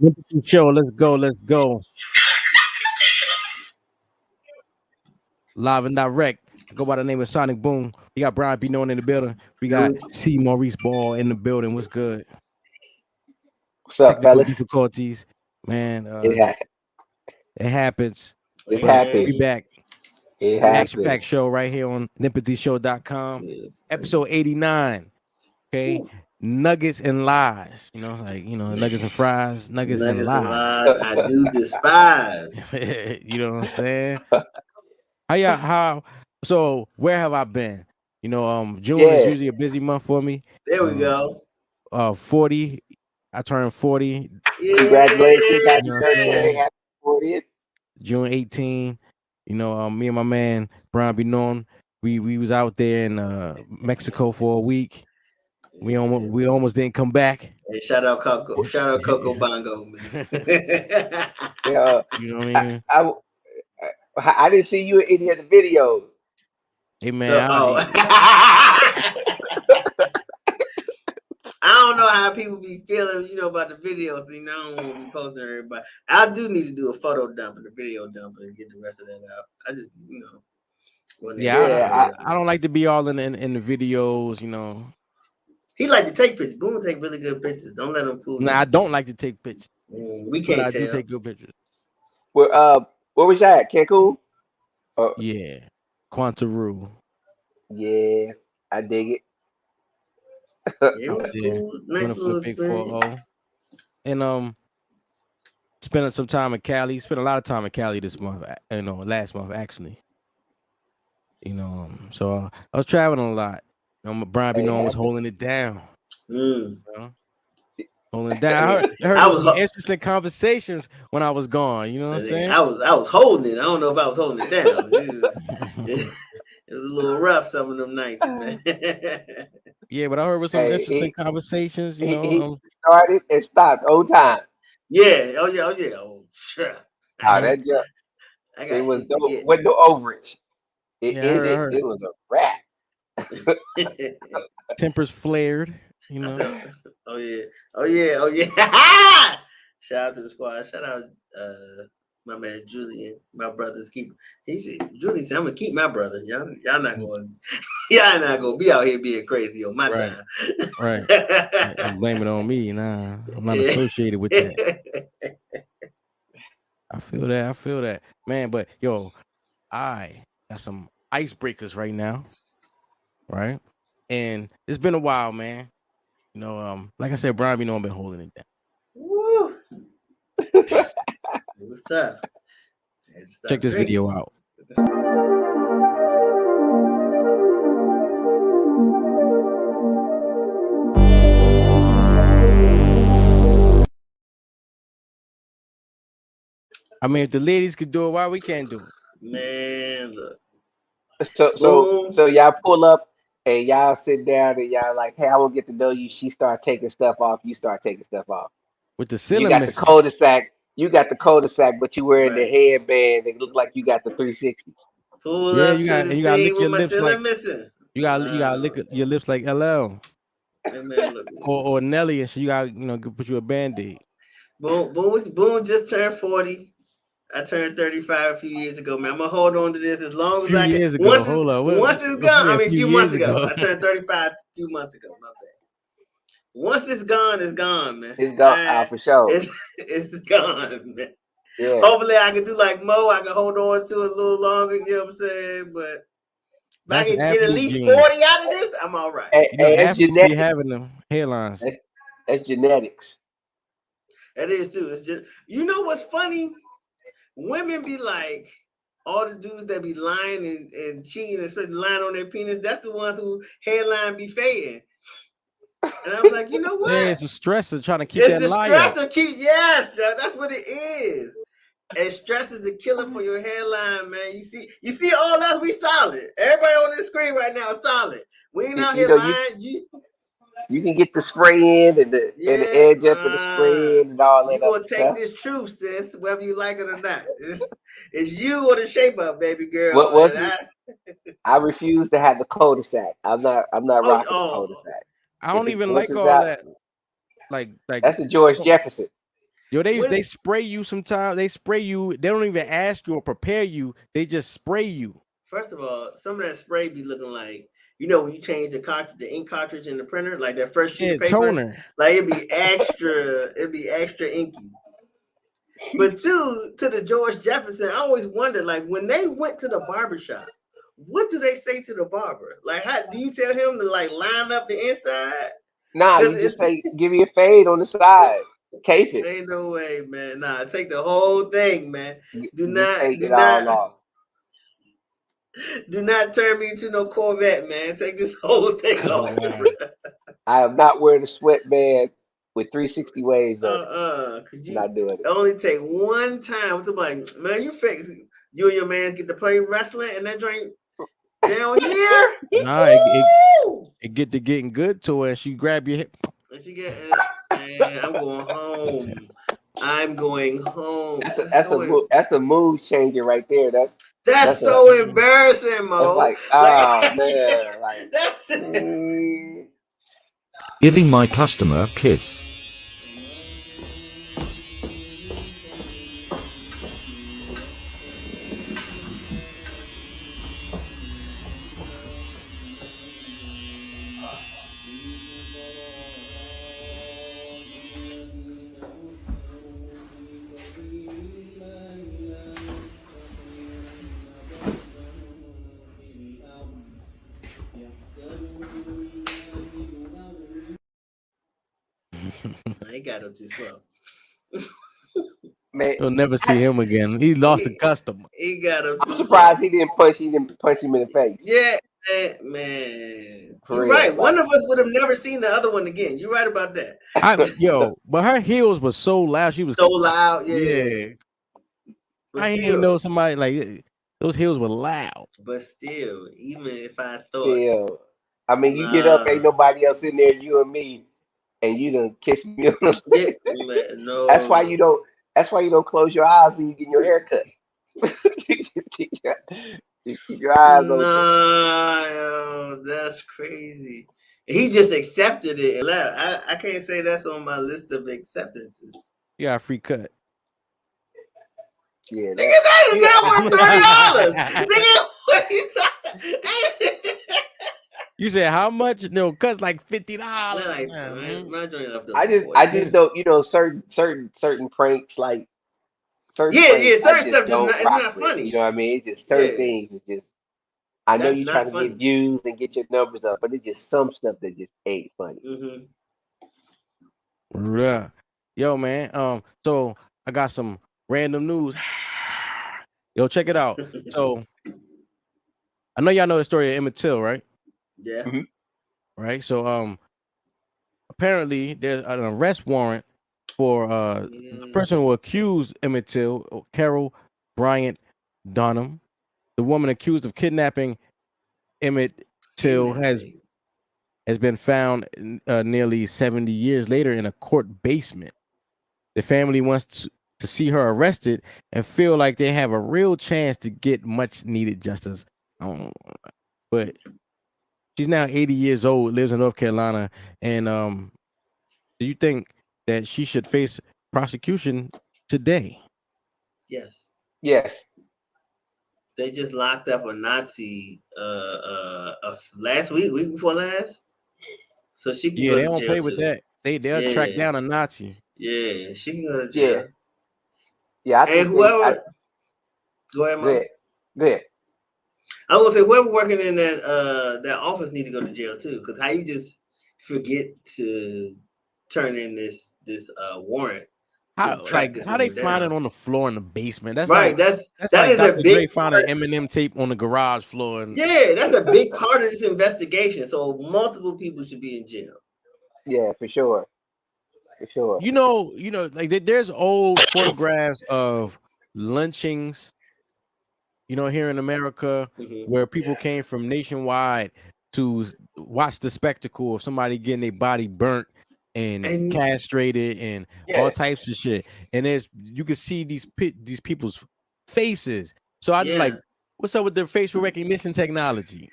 NEMPATHY show. Let's go. Let's go. Live and direct. I go by the name of Sonic Boom. We got Brian B. Known in the building. We got C. Maurice Ball in the building. What's good? What's up, Technical fellas? difficulties, man. It happens. It But happens. we back. It Action Pack happens. show right here on NEMPATHYShow.com. Yes. Episode 89. Okay. Nuggets and lies. Nuggets and fries, nuggets and lies. I do despise. You know what I'm saying? So where have I been? June is usually a busy month for me. There we go. 40. I turned 40. Yeah. Congratulations. Happy You know what I'm birthday. saying? Happy 40th. June 18. Me and my man Brian B. Known, we was out there in Mexico for a week. We almost didn't come back. Hey, shout out Coco Bongo, man. Yeah. You know what I mean? I didn't see you in any of the videos. Hey man, I don't know how people be feeling, about the videos. I don't want to be posting everybody. I do need to do a photo dump and a video dump and get the rest of that out. I just, I don't like to be all in the videos, He like to take pictures. Boom take really good pictures. Don't let him fool you. Nah, I don't like to take pictures. We can't but I tell. do take good pictures. Where was you at? Cancun? Yeah. Quantaroo. Yeah, I dig it. It was cool. Nice little Big experience. 4-0. And spending some time in Cali. Spent a lot of time in Cali this month. Last month actually. So I was traveling a lot. Brian B. Known was holding it down. Holding it down. I heard some interesting conversations when I was gone. You know what I'm saying? I was holding it. I don't know if I was holding it down. It was a little rough some of them nights, man. Yeah, but I heard with some interesting conversations. He started and stopped on time. Yeah. Oh yeah. Oh sure. That job. It was no overage. It was a wrap. Tempers flared, Oh yeah. Shout out to the squad. Shout out my man Julian, my brother's keeper. Julian said, I'm gonna keep my brother. Y'all not gonna be out here being crazy on my time. Right. I'm blaming it on me. Nah, I'm not associated with that. I feel that. Man, but yo, I got some icebreakers right now. Right? And it's been a while, man. Like I said, Brian B. Known been holding it down. Woo! It was tough. Check this video out. I mean, if the ladies could do it, why we can't do it? Man, look. So y'all pull up and y'all sit down and y'all like, hey, I want to get to know you. She start taking stuff off. You start taking stuff off. With the ceiling, you got the cul-de-sac. You got the cul-de-sac, but you wearing the headband. It look like you got the 360. Pull up you got to lick your lips like missing. You got lick your lips like LL. Or Nelly, and you got put you a Band-Aid. Boom just turned 40. I turned 35 a few years ago, man. I'm gonna hold on to this as long as I can. Once it's gone, a few months ago. I turned 35 a few months ago. My bad. Once it's gone, man. It's gone for sure. It's gone, man. Yeah. Hopefully I can do like Mo. I can hold on to it a little longer, you know what I'm saying? But if I can get at least 40 out of this, I'm all right. That's genetics. Having them hairlines. That's genetics. That is too. It's just what's funny? Women be like, all the dudes that be lying and cheating, especially lying on their penis, that's the ones who hairline be fading. And I was like, you know what? Yeah, it's a stressor trying to keep that lie up. Yes, that's what it is. And stress is the killer for your hairline, man. You see all that, we solid. Everybody on this screen right now is solid. We ain't out here lying. You can get the spray in and the edge up of the spray in and all that. You gonna take this truth, sis, whether you like it or not. It's you or the shape up, baby girl. I refuse to have the cul-de-sac. I'm not rocking the cul-de-sac. I don't even like all that. Like that's the George Jefferson. Yo, they spray you sometimes. They spray you. They don't even ask you or prepare you. They just spray you. First of all, some of that spray be looking like, when you change the ink cartridge in the printer, like that first sheet of paper, toner. Like it'd be extra inky. But to the George Jefferson, I always wondered, like when they went to the barbershop, what do they say to the barber? Like, how do you tell him to like line up the inside? Nah, you just say, give me a fade on the side. Tape it. Ain't no way, man. Nah, take the whole thing, man. Do not turn me into no Corvette, man. Take this whole thing off. I am not wearing a sweatband with 360 waves on it. Because not doing it. Only take one time. It's like, man, you fake. You and your man get to play wrestling and that joint down here. Nah, it get to getting good to her, and she grab your hip. And she get, man, I'm going home. I'm going home. That's a mood changer right there. That's so embarrassing, Mo. That's like, man, like that's giving my customer a kiss. He got him too slow. Man, you'll never see him again. He lost a customer. He got him. I'm surprised he didn't punch him in the face. Yeah, man. You're right. One of us would have never seen the other one again. You're right about that. But her heels was so loud. She was so loud. Yeah. I didn't know somebody like those heels were loud. But still, even if I thought, I mean, you get up, ain't nobody else in there, you and me, and you done kiss me on the lips. No. That's why you don't close your eyes when you get your hair cut. you keep your eyes open. No, that's crazy. He just accepted it and left. I can't say that's on my list of acceptances. Yeah, free cut. Yeah, that is not worth $30. Nigga, what are you talking? You said how much? No, cuz like $50. I just don't, certain pranks like certain stuff just it's not funny. You know what I mean? It's just certain things. It's just I know you're trying to get views and get your numbers up, but it's just some stuff that just ain't funny. Mm-hmm. Yeah. Yo, man. So I got some random news. Yo, check it out. So I know y'all know the story of Emmett Till, right? Yeah. Mm-hmm. Right. So apparently there's an arrest warrant for the person who accused Emmett Till, Carol Bryant Dunham. The woman accused of kidnapping Emmett Till has been found nearly 70 years later in a court basement. The family wants to see her arrested and feel like they have a real chance to get much needed justice. But she's now 80 years old, lives in North Carolina, and do you think that she should face prosecution today? Yes. Yes. They just locked up a Nazi last week before last. So she can go to jail. They don't play with that. They'll track down a Nazi. Yeah, she can go to jail. Yeah, and whoever go ahead, Mom. Go ahead. I was gonna say whoever working in that office need to go to jail too, because how you just forget to turn in this warrant? How they find it on the floor in the basement? That's right. Like, that is a big find an Eminem tape on the garage floor. That's a big part of this investigation. So multiple people should be in jail. Yeah, for sure. For sure. You know, like there's old photographs of lynchings, here in America, where people came from nationwide to watch the spectacle of somebody getting their body burnt and castrated and all types of shit. And you can see these people's faces. So I'm like, what's up with the facial recognition technology?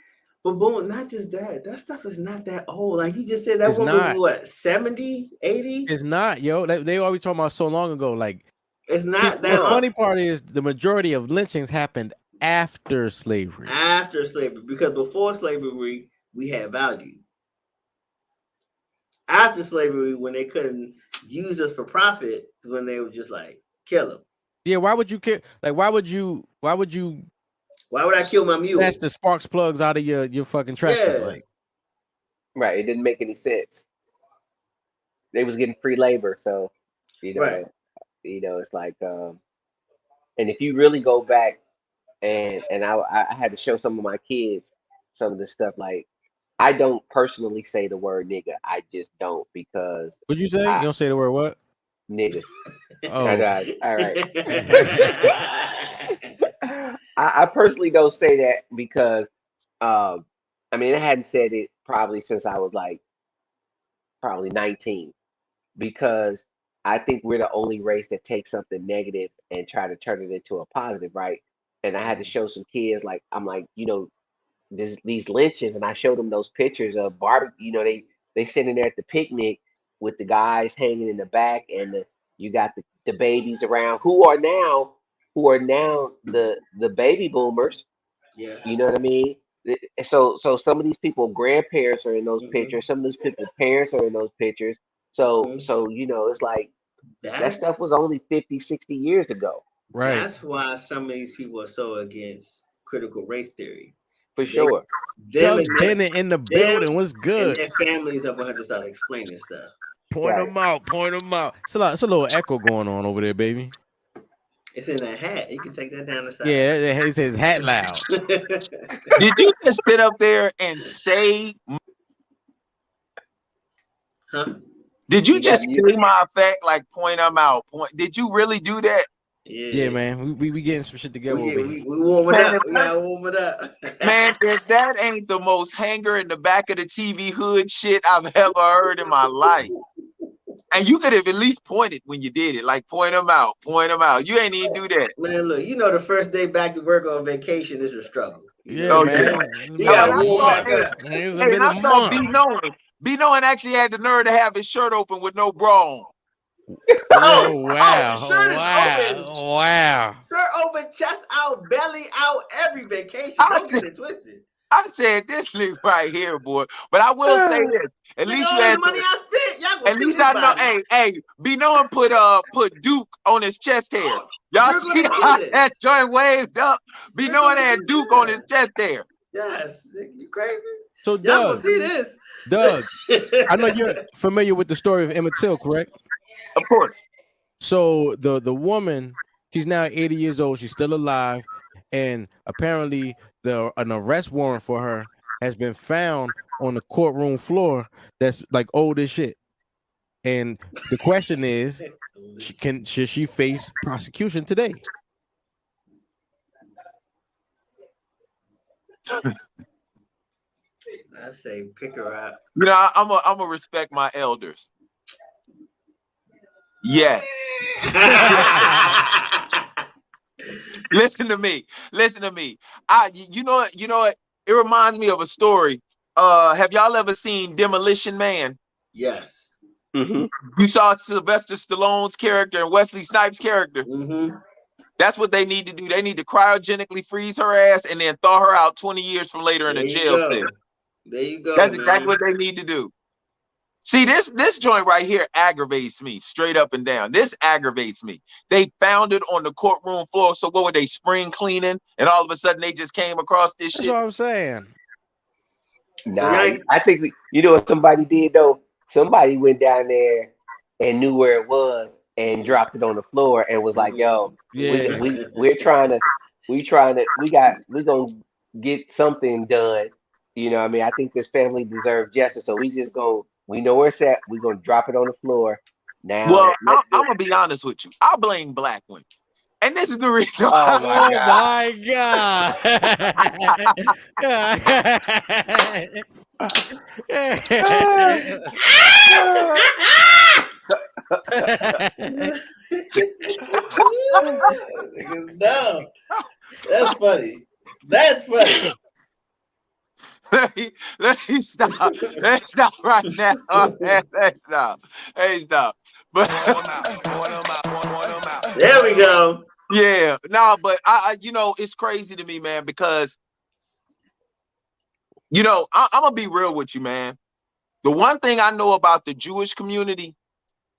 But boom, not just that. That stuff is not that old. Like you just said, that It's woman not. was what, 70, 80? It's not, yo. They always talking about so long ago. Like, it's see, not that the long. funny part is the majority of lynchings happened after slavery. After slavery, because before slavery, we had value. After slavery, when they couldn't use us for profit, when they were just like kill them. Yeah, why would you kill? Like, why would I kill my mule? That's the sparks plugs out of your fucking tractor. Yeah. Like, right. It didn't make any sense. They was getting free labor, so Right. It's like, and if you really go back and I had to show some of my kids some of this stuff. Like, I don't personally say the word nigga. I just don't, because what'd you say? You don't say the word what? Nigga. Oh, all right. I personally don't say that because, I mean, I hadn't said it probably since I was like probably 19, because I think we're the only race that takes something negative and try to turn it into a positive, right? And I had to show some kids, like, I'm like, these lynches, and I showed them those pictures of barbecue. They sitting there at the picnic with the guys hanging in the back, and you got the babies around who are now the baby boomers. Yes. You know what I mean? So some of these people grandparents are in those pictures. Some of those people parents are in those pictures. So it's like that stuff was only 50, 60 years ago. right. That's why some of these people are so against critical race theory. For sure. Doug Bennett in the building. What's good? And their families are going to start explaining stuff. Point them out. Point them out. It's a little echo going on over there, baby. It's in that hat. You can take that down the side. Yeah, he says hat loud. Did you just sit up there and say? Huh? Did you just say my effect? Like, point them out. Did you really do that? Yeah, man. We getting some shit together. We warm it up. We gotta warm it up. Man, if that ain't the most hanger in the back of the TV hood shit I've ever heard in my life. And you could have at least pointed when you did it. Like, point them out. Point them out. You ain't even do that. Man, look, the first day back to work on vacation is a struggle. Yeah, man. I thought B knowing actually had the nerve to have his shirt open with no bra on. Oh, wow. Shirt is open. Wow. Shirt open, chest out, belly out, every vacation. Don't get it twisted. I said this nigga right here, boy. But I will say this. At least you had money I spent. Y'all gonna at least I know. Hey, be knowing put Duke on his chest hair. Y'all see how that joint waved up? Be knowing had Duke on his chest hair. Yes, you crazy? So y'all Doug, gonna see this. Doug, I know you're familiar with the story of Emmett Till, correct? Of course. So the woman, she's now 80 years old. She's still alive, and apparently an arrest warrant for her has been found on the courtroom floor. That's like old as shit. And the question is, should she face prosecution today? I say pick her up. I'm gonna respect my elders. Yes. Listen to me. You know what? It reminds me of a story. Have y'all ever seen Demolition Man? Yes. Mm-hmm. You saw Sylvester Stallone's character and Wesley Snipes' character. Mm-hmm. That's what they need to do. They need to cryogenically freeze her ass and then thaw her out 20 years from later in a jail cell. There you go. That's exactly what they need to do. See, this joint right here aggravates me straight up and down. This aggravates me. They found it on the courtroom floor. So what were they, spring cleaning? And all of a sudden they just came across this shit. That's what I'm saying. Nah, I think what somebody did though. Somebody went down there and knew where it was and dropped it on the floor and was like, "Yo, we're gonna get something done." You know what I mean? I think this family deserves justice, so we know where it's at. We're gonna drop it on the floor. Now, well, I'm gonna be honest with you. I blame black women. And this is the reason. Oh my God. No. That's funny. let me stop. Let's stop right now. Let's stop. Hey, stop. But There we go. yeah, no, but I it's crazy to me, man, because I'm gonna be real with you, man. The one thing I know about the Jewish community,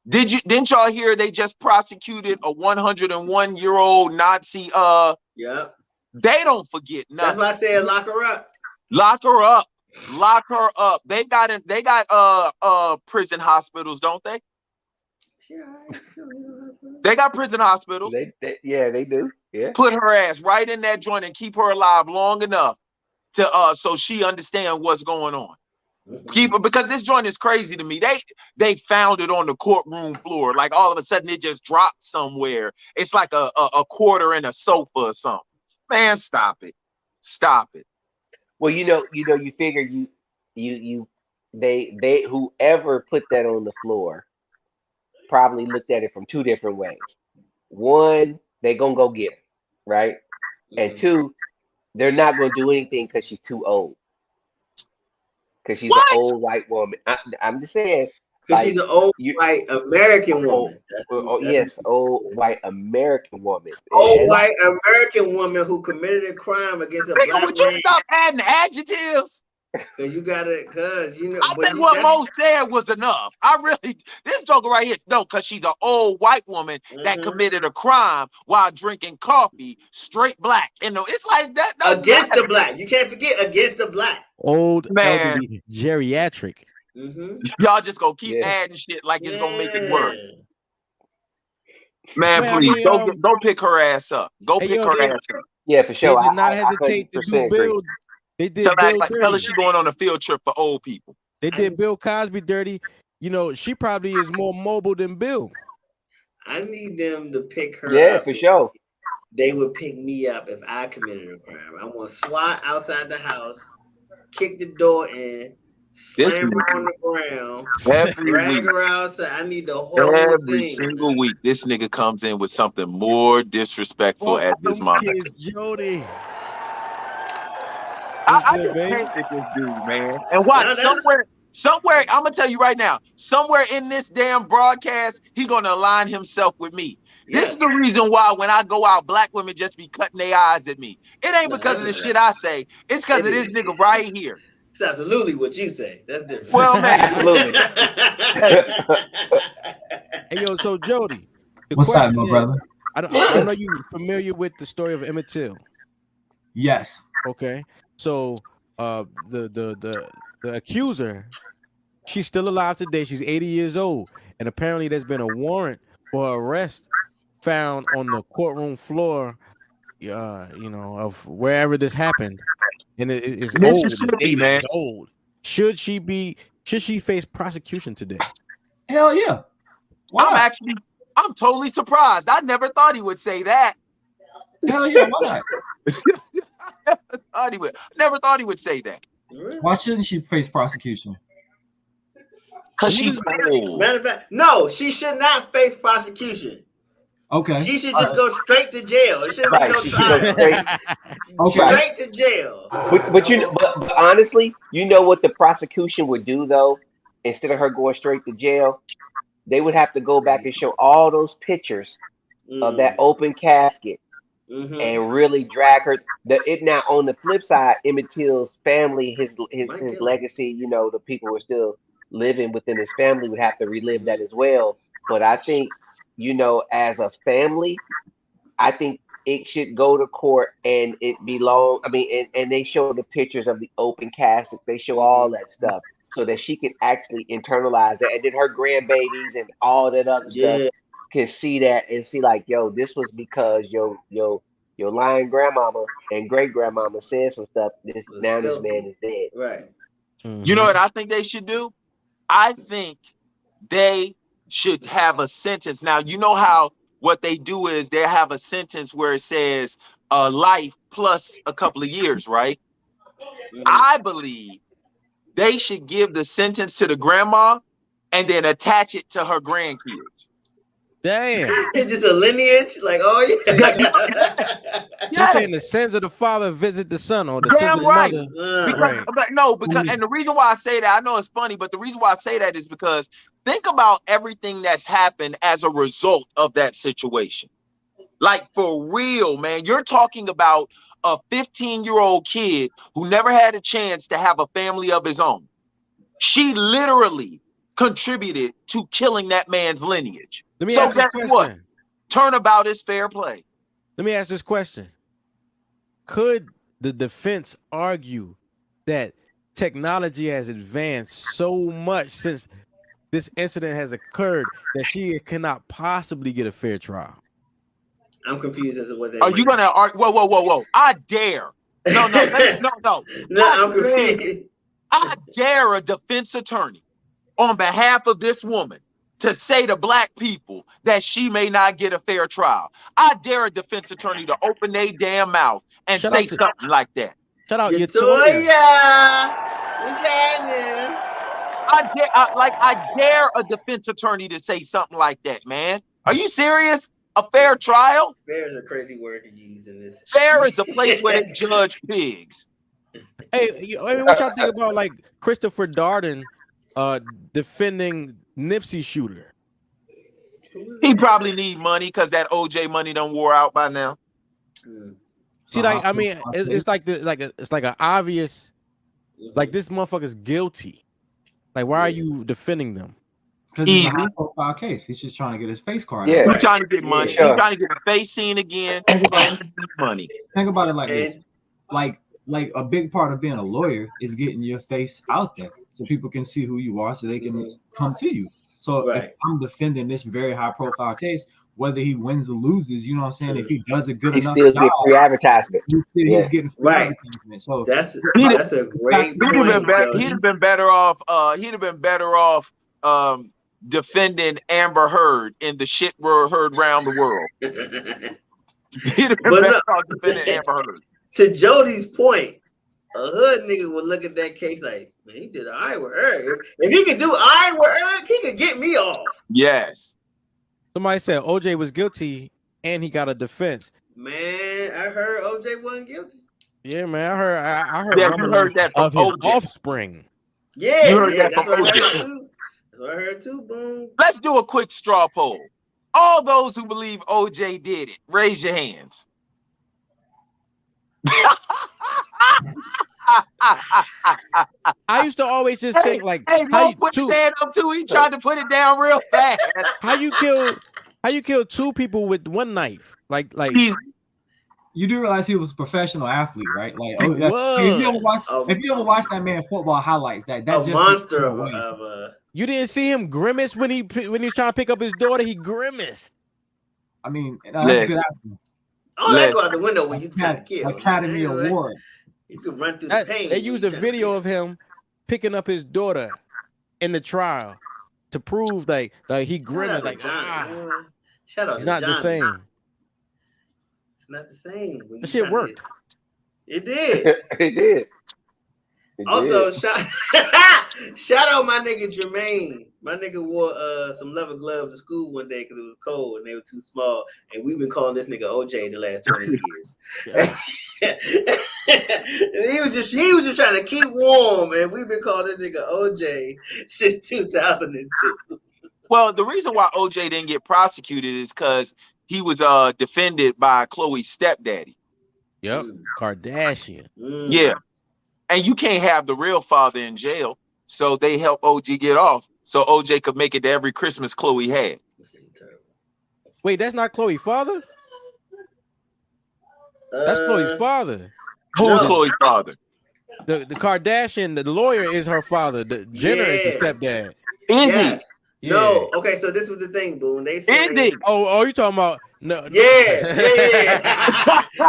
didn't y'all hear they just prosecuted a 101-year-old Nazi? Yeah. They don't forget That's nothing. why I said lock her up. Lock her up. Lock her up. They got prison hospitals, don't they? They got prison hospitals. Yeah, they do. Yeah. Put her ass right in that joint and keep her alive long enough to so she understand what's going on. Keep her, because this joint is crazy to me. They found it on the courtroom floor. Like all of a sudden it just dropped somewhere. It's like a quarter in a sofa or something. Man, stop it. Stop it. Well, you figure they whoever put that on the floor probably looked at it from two different ways. One, they gonna go get her, right? And two, they're not gonna do anything because she's too old. Because she's an old white woman. I'm just saying. Because she's an old white American woman. Yes, old white American woman. Old white American woman who committed a crime against a black Would you man. stop adding adjectives? Because you got it, I think what Mo said was enough. This joker right here, no, because she's an old white woman that committed a crime while drinking coffee, straight black. It's like that. Against the black. You can't forget against the black. Old, elderly, geriatric. Y'all just go keep adding shit like it's gonna make it work. Man, please, go pick her ass up. Go pick her ass up. Yeah, for sure. They did not hesitate to do Bill. They did Bill dirty. Tell her she going on a field trip for old people. They did Bill Cosby dirty. She probably is more mobile than Bill. I need them to pick her up. Yeah, for sure. They would pick me up if I committed a crime. I want to SWAT outside the house, kick the door in, slam her on the ground, drag her outside. I need the whole thing. Every single week, this nigga comes in with something more disrespectful at this moment. Jody. I just hated this dude, man. And watch, somewhere, I'm gonna tell you right now, somewhere in this damn broadcast, he gonna align himself with me. Yes. This is the reason why when I go out, black women just be cutting their eyes at me. It ain't because of the shit I say. It's because of this nigga right here. It's absolutely what you say. That's different. Well, man, absolutely. Hey, yo, so Jody, what's up, my brother? I don't know you familiar with the story of Emmett Till. Yes. Okay. So the accuser, she's still alive today. She's 80 years old, and apparently there's been a warrant for arrest found on the courtroom floor, of wherever this happened, and it's old. It's 80, man. It's old. Should she face prosecution today? Hell yeah. Why? I'm totally surprised. I never thought he would say that. Hell yeah, why not? Never thought he would say that. Why shouldn't she face prosecution? Because she's old. Matter of fact, no, she should not face prosecution. Okay. She should just go straight to jail. It shouldn't be no trial. Straight to jail. But honestly, you know what the prosecution would do though? Instead of her going straight to jail, they would have to go back and show all those pictures of that open casket. And really drag her. Now on the flip side, Emmett Till's family, his legacy, the people who are still living within his family would have to relive that as well. But I think, as a family, I think it should go to court and it belong. I mean, and they show the pictures of the open casket. They show all that stuff so that she can actually internalize it, and then her grandbabies and all that other stuff can see that and see like, yo, this was because your lying grandmama and great grandmama said some stuff. This man is dead. Right. You know what I think they should do? I think they should have a sentence. Now, you know how what they do is they have a sentence where it says life plus a couple of years, right? I believe they should give the sentence to the grandma and then attach it to her grandkids. Damn. It's just a lineage. Like, oh yeah. You're saying the sins of the father visit the son, or the sins of the right. mother. Because, but no, because, and the reason why I say that, I know it's funny, but the reason why I say that is because think about everything that's happened as a result of that situation. Like, for real, man, you're talking about a 15-year-old kid who never had a chance to have a family of his own. She literally contributed to killing that man's lineage. Let me ask this question. What? Turnabout is fair play. Let me ask this question. Could the defense argue that technology has advanced so much since this incident has occurred that she cannot possibly get a fair trial? I'm confused as to what they are you gonna argue? Whoa. I dare. No. No, I'm confused. I dare a defense attorney on behalf of this woman to say to black people that she may not get a fair trial. I dare a defense attorney to open their damn mouth and say something like that. Shout out Toya. What's happening? I dare a defense attorney to say something like that, man. Are you serious? A fair trial? Fair is a crazy word to use in this. Fair is a place where they judge pigs. Hey, I mean, what y'all think about like Christopher Darden defending Nipsey shooter? He probably need money because that OJ money done wore out by now. See, like, I mean, it's like it's like an obvious, like, this motherfucker's guilty. Like, why are you defending them? Because it's a high-profile case. He's just trying to get his face card. Yeah, he's trying to get money. Sure. He's trying to get a face seen again and money. Think about it like this: like a big part of being a lawyer is getting your face out there, so people can see who you are, so they can come to you. So if I'm defending this very high-profile case, whether he wins or loses, you know what I'm saying? If he does a good enough job, get free advertisement. He's getting free advertisement. So that's a great point. He'd have been better off. He'd have been better off defending Amber Heard in the shit word heard around the world. He'd have been better off defending Amber Heard. To Jody's point, a hood nigga would look at that case like, man, he did all right with her. If he could do all right with her, he could get me off. Yes. Somebody said OJ was guilty and he got a defense. Man, I heard OJ wasn't guilty. Yeah, man, I heard. Yeah, you heard that from of his OJ. offspring. Yeah, you heard that that's from what OJ. I heard too. That's what I heard too. Boom. Let's do a quick straw poll. All those who believe OJ did it, raise your hands. I used to always just think like, hey, Mo put his hand up too. He tried to put it down real fast. How you kill two people with one knife? Like you do realize he was a professional athlete, right? Like, if you ever watch that man football highlights, that a just monster of a. You didn't see him grimace when he's trying to pick up his daughter. He grimaced. I mean, that's good acting. All that go out the window when you try to kill. Academy Award. You could run through the pain. They used a video of him picking up his daughter in the trial to prove like he grimaced like Shout out it's not the same. It's not the same. The shit worked. It did. It did. Also, shout out my nigga Jermaine. My nigga wore some leather gloves to school one day because it was cold and they were too small. And we've been calling this nigga OJ the last 20 years. he was just trying to keep warm, and we've been calling this nigga OJ since 2002. Well, the reason why OJ didn't get prosecuted is because he was defended by Chloe's stepdaddy. Yep, Kardashian. Yeah. And you can't have the real father in jail. So they helped OG get off so OJ could make it to every Christmas Chloe had. Wait, that's not Chloe's father? That's Chloe's father. Who's Chloe's father? The Kardashian, the lawyer is her father. The Jenner is the stepdad. Is he? Yeah. No, okay, so this was the thing, Boone. They said, oh, you talking about no? Yeah.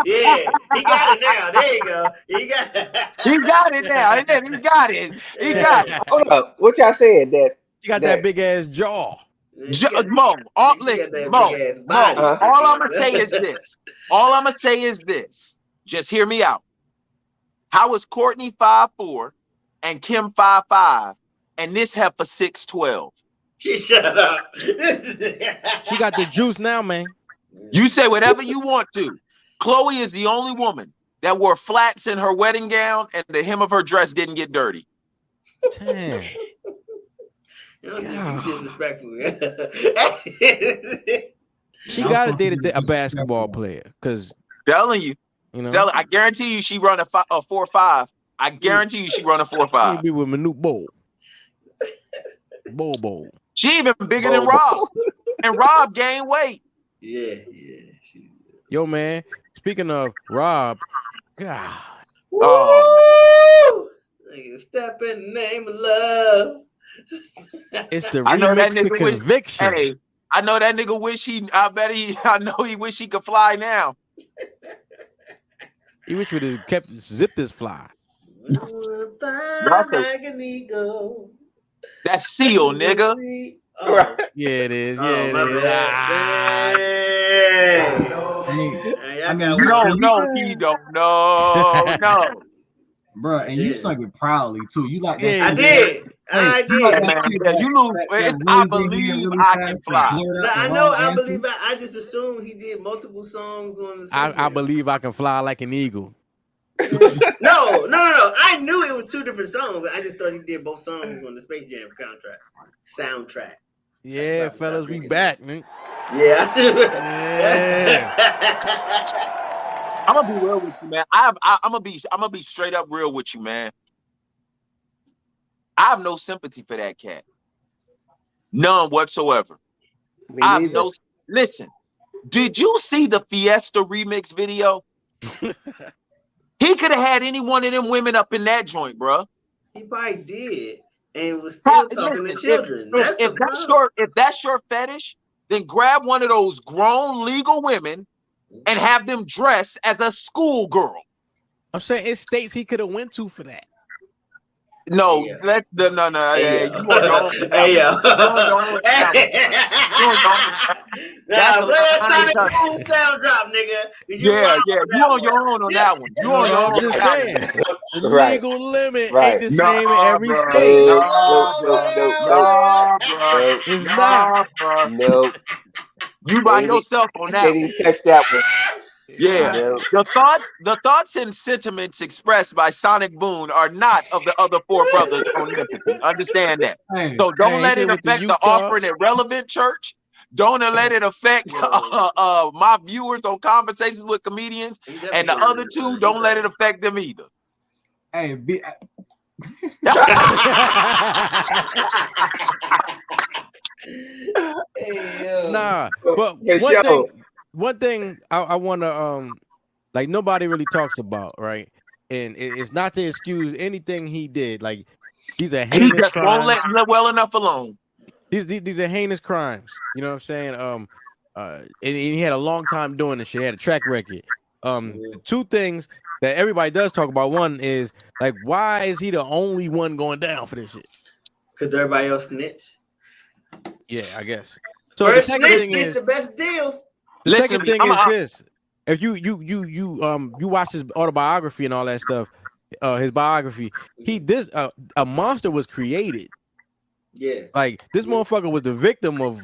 Yeah, he got it now. There you go. He got it now. He got it. Hold up. What y'all saying that you got that big ass jaw? Mo, listen, Mo. All I'm gonna say is this. Just hear me out. How is Courtney 5'4" and Kim 5'5" and this heifer 6'12"? She shut up. She got the juice now, man. You say whatever you want to. Chloe is the only woman that wore flats in her wedding gown and the hem of her dress didn't get dirty. Damn. You disrespectful. She gotta date a basketball player, cause telling you, I guarantee you, she run a 4.5. I guarantee you, she run a 4.5. She be with Manute Bol. Bobo. She even bigger than Rob, and Rob gained weight. Yeah. Yo, man. Speaking of Rob, God. Oh, step in the name of love. It's the remix to Conviction. Hey, I know that nigga wish I know he wish he could fly now. He wish would have zipped his fly. Like an eagle. That's Seal, nigga. Oh. Yeah, it is. Oh, yeah, my it is. No, he don't. No. Bro, and you sung it proudly too. You like that? Yeah, I did. I did. Yeah, you lose. I believe I can fly. I know. I believe. I just assumed he did multiple songs on the. I believe I can fly like an eagle. No. I knew it was two different songs. I just thought he did both songs on the Space Jam soundtrack. Yeah, fellas, we back, man. Yeah. I'm gonna be real with you, man. I'm gonna be straight up real with you, man. I have no sympathy for that cat. None whatsoever. Listen, did you see the Fiesta remix video? He could have had any one of them women up in that joint, bro. He probably did, and was still talking to children. If that's your fetish, then grab one of those grown legal women and have them dress as a schoolgirl. I'm saying it's states he could have went to for that. No, hey, no. Hey, you want your own. Hey, yo. Nah, play that Sonic Boom sound drop, nigga. You on your own on that one. You on your own. I'm just saying. The legal limit Right. ain't the same in every No, state. It's not. No. You by yourself on that. Didn't catch that one. Yeah. No. The thoughts and sentiments expressed by Sonic Boone are not of the other four brothers on NEMPATHY. Understand that. So don't let it affect the offering at Relevant Church. Don't let it affect my viewers on Conversations with Comedians. And the other two, don't let it affect them either. Hey, Nah, but one thing I want to like nobody really talks about, right? And it's not to excuse anything he did. Like these are heinous he just crimes. won't let well enough alone. These are heinous crimes. You know what I'm saying? And he had a long time doing this shit. He had a track record. Two things that everybody does talk about. One is like, why is he the only one going down for this shit? Because everybody else snitch. Yeah, I guess. So First the second thing is is the best deal. The second thing is this: if you watch his autobiography and all that stuff, his biography, a monster was created. Yeah, like this motherfucker was the victim of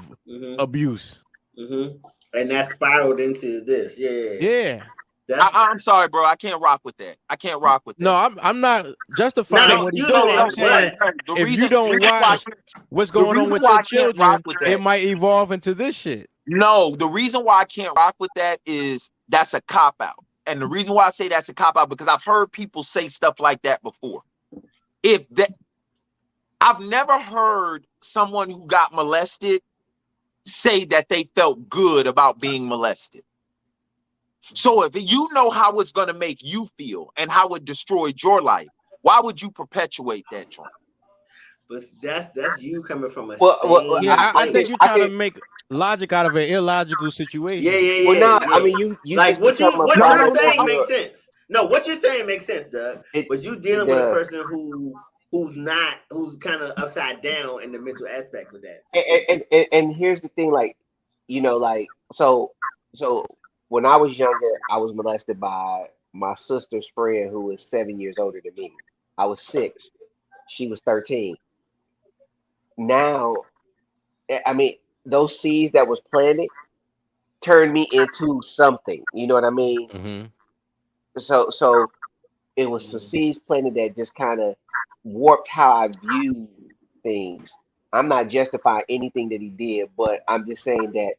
abuse, and that spiraled into this. Yeah. I'm sorry, bro. I can't rock with that. No, I'm not justifying what he's doing. I'm saying if you don't watch what's going on with your children, it might evolve into this shit. No, the reason why I can't rock with that is that's a cop-out. And the reason why I say that's a cop-out because I've heard people say stuff like that before. I've never heard someone who got molested say that they felt good about being molested. So if you know how it's going to make you feel and how it destroyed your life, why would you perpetuate that joint? But that's you coming from a I think you're trying to make logic out of an illogical situation. Yeah. Well, no, I mean you like what you're saying makes sense. No, what you're saying makes sense, Doug. But you dealing with a person who's kind of upside down in the mental aspect with that. And here's the thing, like, so when I was younger, I was molested by my sister's friend who was 7 years older than me. I was 6. She was 13. Now, I mean, those seeds that was planted turned me into something. You know what I mean? Mm-hmm. So it was some seeds planted that just kind of warped how I view things. I'm not justifying anything that he did, but I'm just saying that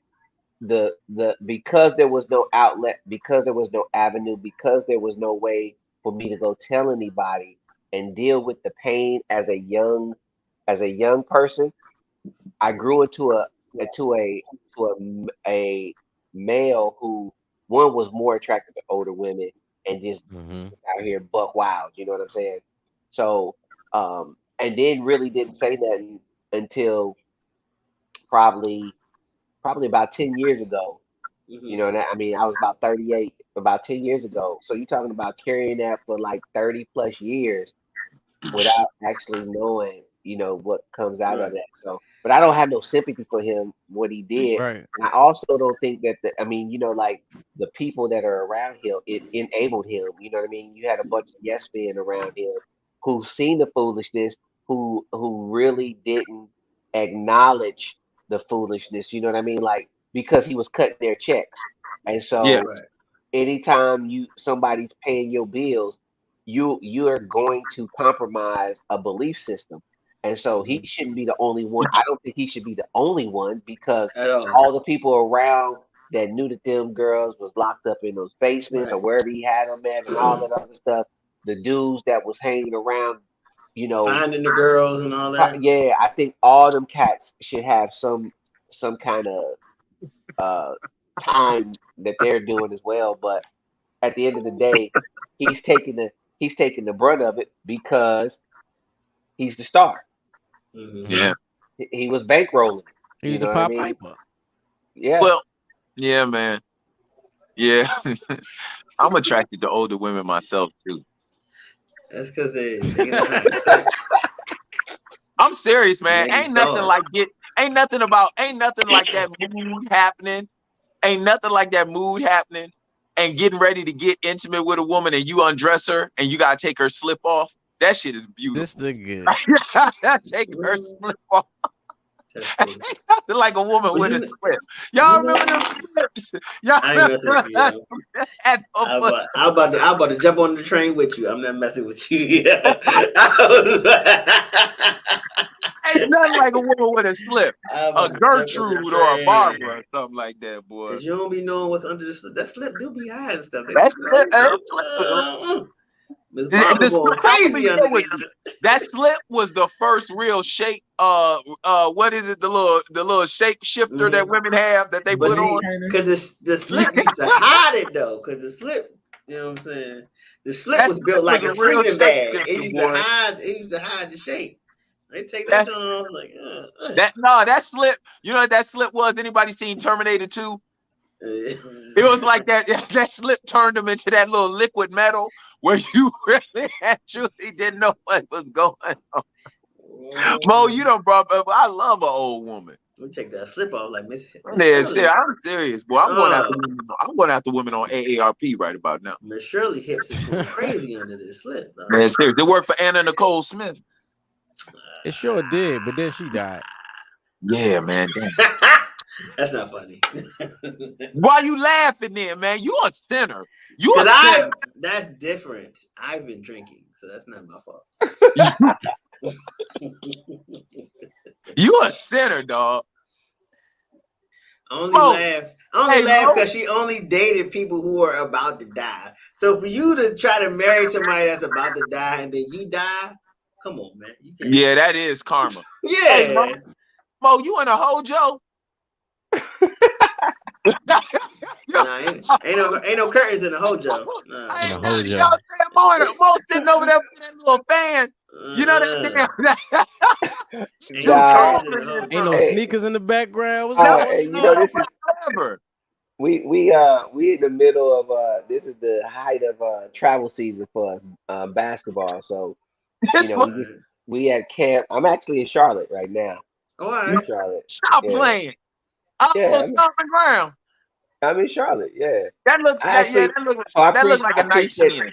the because there was no outlet, because there was no avenue, because there was no way for me to go tell anybody and deal with the pain as a young person. I grew into a male who one was more attracted to older women and just Mm-hmm. out here buck wild. You know what I'm saying? So and then really didn't say nothing until probably about 10 years ago. You know, I mean, I was about 38 about 10 years ago. So you're talking about carrying that for like 30 plus years without actually knowing, what comes out of Right. that. So, but I don't have no sympathy for him, what he did. Right. And I also don't think that I mean, like the people that are around him, it enabled him. You know what I mean? You had a bunch of yes men around him who seen the foolishness, who really didn't acknowledge the foolishness. You know what I mean? Like because he was cutting their checks, and Yeah. so Right. anytime somebody's paying your bills, you're going to compromise a belief system. And so he shouldn't be the only one. I don't think he should be the only one because At all. all the people around that knew that them girls was locked up in those basements or Right. wherever he had them at and all that other stuff. The dudes that was hanging around, you know, Finding the girls and all that. yeah, I think all them cats should have some kind of uh time that they're doing as well. But at the end of the day, he's taking the brunt of it because he's the star. Yeah. He was bankrolling it. He You was the know what I Pied mean? Piper. Yeah. Well, yeah, man. Yeah. I'm attracted to older women myself too. That's because they know how to cook. I'm serious, man. Lady Ain't nothing soft. ain't nothing like that mood happening. Ain't nothing like that mood happening and getting ready to get intimate with a woman and you undress her and you gotta take her slip off. That shit is This beautiful. nigga. Take her Mm, slip off. That's cool. Ain't nothing like a woman But with a you know, slip. Y'all remember them slips? Y'all I ain't messing with you, yo. had no I'm about to jump on the train with you. I'm not messing with you. Ain't nothing like a woman with a slip. I'm A about to jump on the Gertrude or a train. Barbara or something like that, boy. Cause you don't be knowing what's under the slip. That slip do be high and stuff. They That be slip, Miss the Barbara going slip, I'm gonna crazy be real with underneath. you. That slip was the first real shape. What is it? The little shape shifter that women have that they But put see, on. cause the slip used to hide it though. Cause the slip, you know what I'm saying? The slip That was slip built was like a a real sleeping shape bag. It shifter, used to boy. hide. It used to hide the shape. They take that That shit off like. that slip. You know what that slip was? Anybody seen Terminator 2? It was like that. That slip turned them into that little liquid metal where you really actually didn't know what was going on. Mo, you done brought up. I love an old woman. We take that slip off like Miss Yeah, Shirley. I'm serious, boy. I'm going after women on AARP right about now. Miss Shirley hips is going crazy under this slip. Though. Man, serious. They worked for Anna Nicole Smith. It sure did, but then she died. Yeah, man. Damn. That's not funny. Why you laughing then, man? You a sinner. You a Because sinner. that's different. I've been drinking, so that's not my fault. You a sinner, dog. Only laugh because she only dated people who are about to die. So for you to try to marry somebody that's about to die and then you die, come on, man. You can't. Yeah, that is karma. Yeah. Hey, Mo, you in a hojo? Nah, ain't no curtains in the hojo. Nah. In a hojo. Mo sitting over there with that little fan. You know that damn. Ain't no sneakers in the background. What's going you know, on? this is we in the middle of this is the height of travel season for us, basketball. So we at camp. I'm actually in Charlotte right now. Oh, all right. Charlotte. Stop playing. Yeah, Ground. I'm in Charlotte. Yeah. That looks like a nice skin.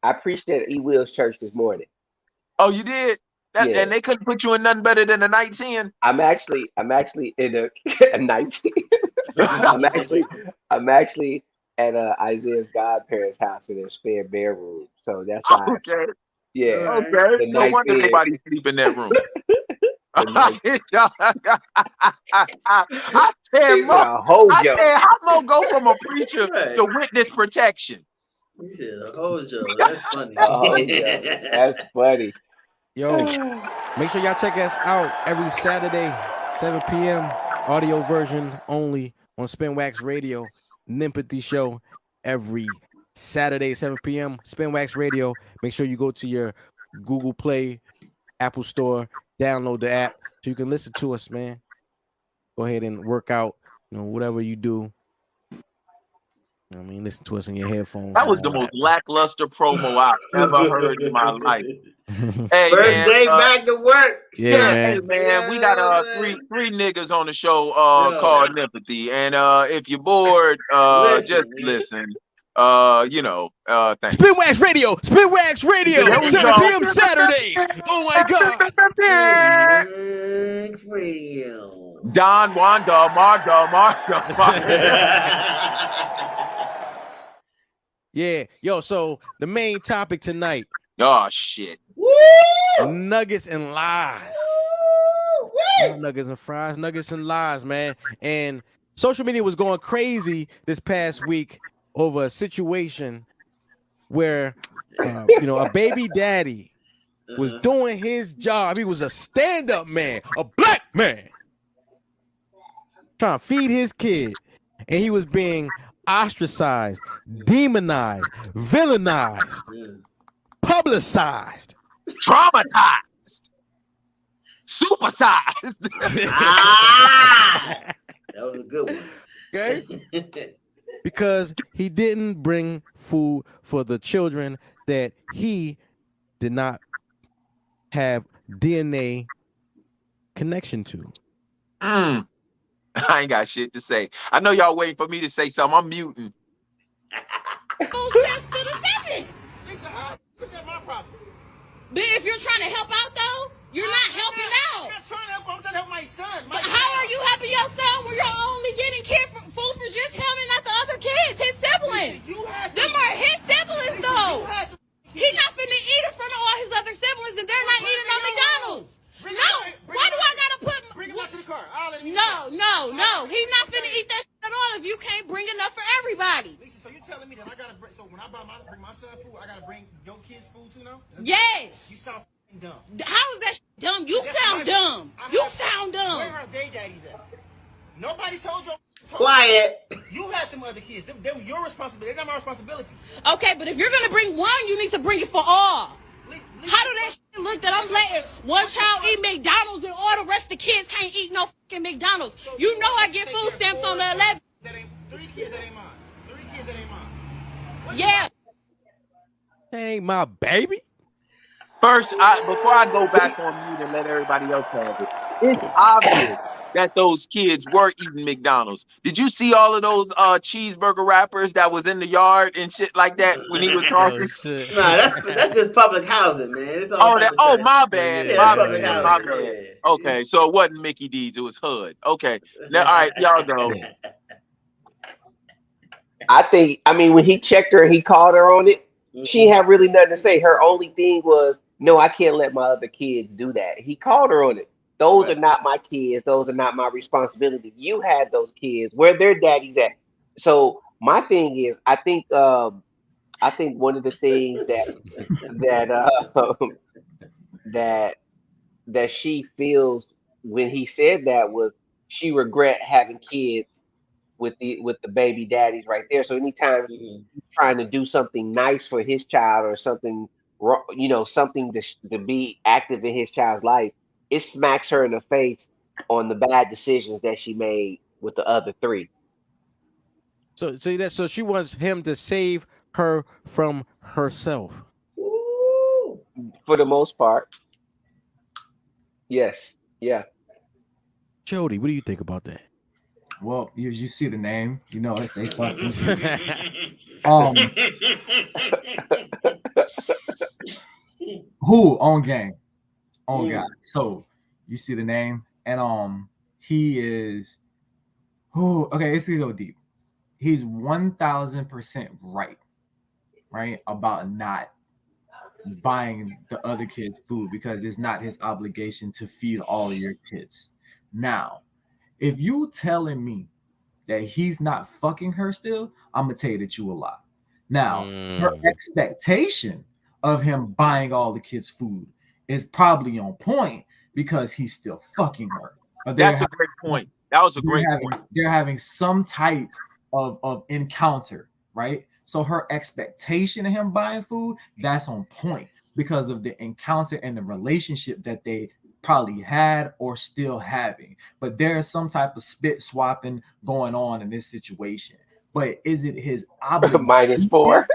I preached at E. Will's church this morning. Oh, you did? And they couldn't put you in nothing better than a 19. I'm actually in a 19. I'm actually at Isaiah's godparents' house in their spare bedroom. So that's why. Okay. Yeah. Okay. No wonder nobody sleep in that room. I said, how Mo go from a preacher to witness protection? You said a hojo. That's funny. That's funny. Yo, make sure y'all check us out every Saturday, 7 p.m. audio version only on Spinwax Radio. NEMPATHY show every Saturday, 7 p.m. Spinwax Radio. Make sure you go to your Google Play, Apple Store, download the app so you can listen to us, man. Go ahead and work out, whatever you do. I mean, listen to us in your headphones. That was the most lackluster promo I've ever heard in my life. Hey, First man, day back to work. Yeah, man. Hey, man, we got three niggas on the show called NEMPATHY, and if you're bored, just listen. Thanks. Spinwax Radio, 7 p.m. Saturdays. Oh my God. Spinwax Radio. Don Wanda Marda. Yeah, yo. So the main topic tonight. Oh shit. Woo! Nuggets and lies. Not nuggets and fries, nuggets and lies, man. And social media was going crazy this past week over a situation where, a baby daddy was doing his job. He was a stand-up man, a black man, trying to feed his kid, and he was being ostracized, demonized, villainized, publicized, traumatized, supersized. That was a good one. Okay. Because he didn't bring food for the children that he did not have DNA connection to. I ain't got shit to say. I know y'all waiting for me to say something. I'm muting. Listen, my problem. But if you're trying to help out, though, you're not helping out. I'm not trying to help. I'm trying to help my son. But how are you helping your son when you're only getting food for just him and not the other kids, his siblings? Them are his siblings, though. He's not finna eat in front of all his other siblings, and they're not eating on McDonald's. No, why do I gotta put? Bring him out to the car. No. He's not finna eat that shit at all if you can't bring enough for everybody. Lisa, so you're telling me that I gotta bring? So when I bring my son food, I gotta bring your kids food too now? Yes. You sound dumb. How is that dumb? You sound dumb. You sound dumb. Where are their daddies at? Nobody told you. Quiet. You had them other kids. They're your responsibility. They're not my responsibility. Okay, but if you're gonna bring one, you need to bring it for all. How do that shit look that I'm letting one child eat McDonald's and all the rest of the kids can't eat no fucking McDonald's? So you know I get food stamps on the 11th. That ain't 3 kids that ain't mine. 3 kids that ain't mine. Yeah. That ain't my baby. First, before I go back on mute and let everybody else have it, it's obvious that those kids were eating McDonald's. Did you see all of those cheeseburger wrappers that was in the yard and shit like that when he was talking? That's just public housing, man. It's all my bad. Yeah, my bad. Yeah. Okay, so it wasn't Mickey D's, it was Hood. Okay, now all right, y'all go. I mean, when he checked her and he called her on it, she had really nothing to say. Her only thing was, no, I can't let my other kids do that. He called her on it. Those are not my kids. Those are not my responsibility. You had those kids. Where their daddies at? So my thing is, I think one of the things that she feels when he said that was she regret having kids with the baby daddies right there. So anytime he's trying to do something nice for his child or something, something to be active in his child's life, it smacks her in the face on the bad decisions that she made with the other 3. So she wants him to save her from herself. Ooh. For the most part. Yes. Yeah. Jody, what do you think about that? Well, you see the name, it's a fucking. Who on game? Oh God. So you see the name, and he is. Oh, okay. Let's go deep. He's 1000% right about not buying the other kids food because it's not his obligation to feed all of your kids. Now, if you telling me that he's not fucking her still, I'm gonna tell you that you a lie. Now, her expectation of him buying all the kids food is probably on point because he's still fucking her. That's a great point. That was a great point. They're having some type of encounter, right? So her expectation of him buying food, that's on point because of the encounter and the relationship that they probably had or still having. But there's some type of spit swapping going on in this situation. But is it his obligation? -4.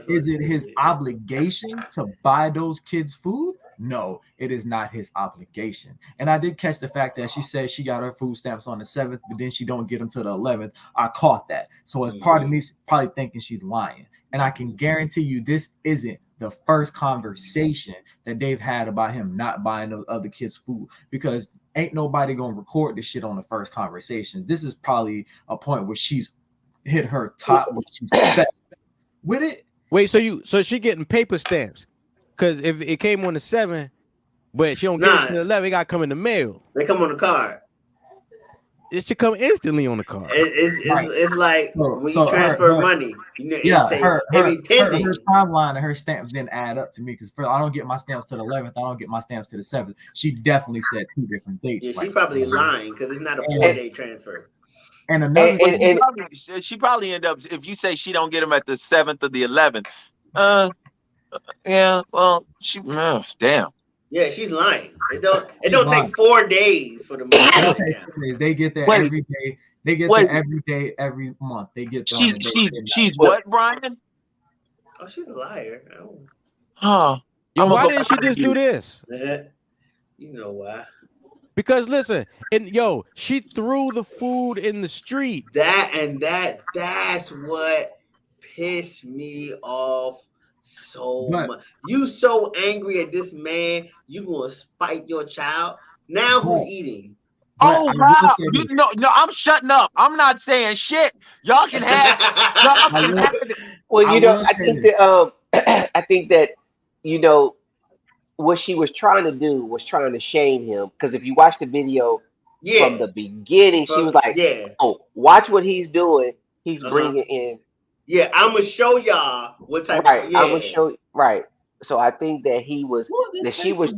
Is it his obligation to buy those kids food? No, it is not his obligation. And I did catch the fact that she said she got her food stamps on the 7th, but then she don't get them to the 11th. I caught that. So as part of me probably thinking she's lying. And I can guarantee you this isn't the first conversation that they've had about him not buying those other kids food, because ain't nobody gonna record this shit on the first conversation. This is probably a point where she's hit her top what she's with it. Wait, so she getting paper stamps? Because if it came on the 7th, but she don't get it to the 11th, it got to come in the mail. They come on the card. It should come instantly on the card. It's like when you transfer money. Her timeline and her stamps didn't add up to me because I don't get my stamps to the 11th. I don't get my stamps to the 7th. She definitely said 2 different dates. Yeah, she's probably lying because it's not a 4-day transfer. And another she probably end up, if you say she don't get them at the 7th or the 11th, yeah, well, damn. Yeah, she's lying. It don't take 4 days for the money. They get there every day. They get there every day, every month. They get there. She's what, Brian? Oh, she's a liar. Huh. Yo, why didn't she just do this? You know why? Because listen, she threw the food in the street. That's what pissed me off so much. You so angry at this man, you gonna spite your child. Now who's eating? Oh wow! No, I'm shutting up. I'm not saying shit. Y'all can have. Well, I think that what she was trying to do was trying to shame him, because if you watch the video from the beginning, she was like, "Oh, watch what he's doing. He's bringing in." Yeah, I'm gonna show y'all what type. Right, I'm gonna show. Right. So I think that she was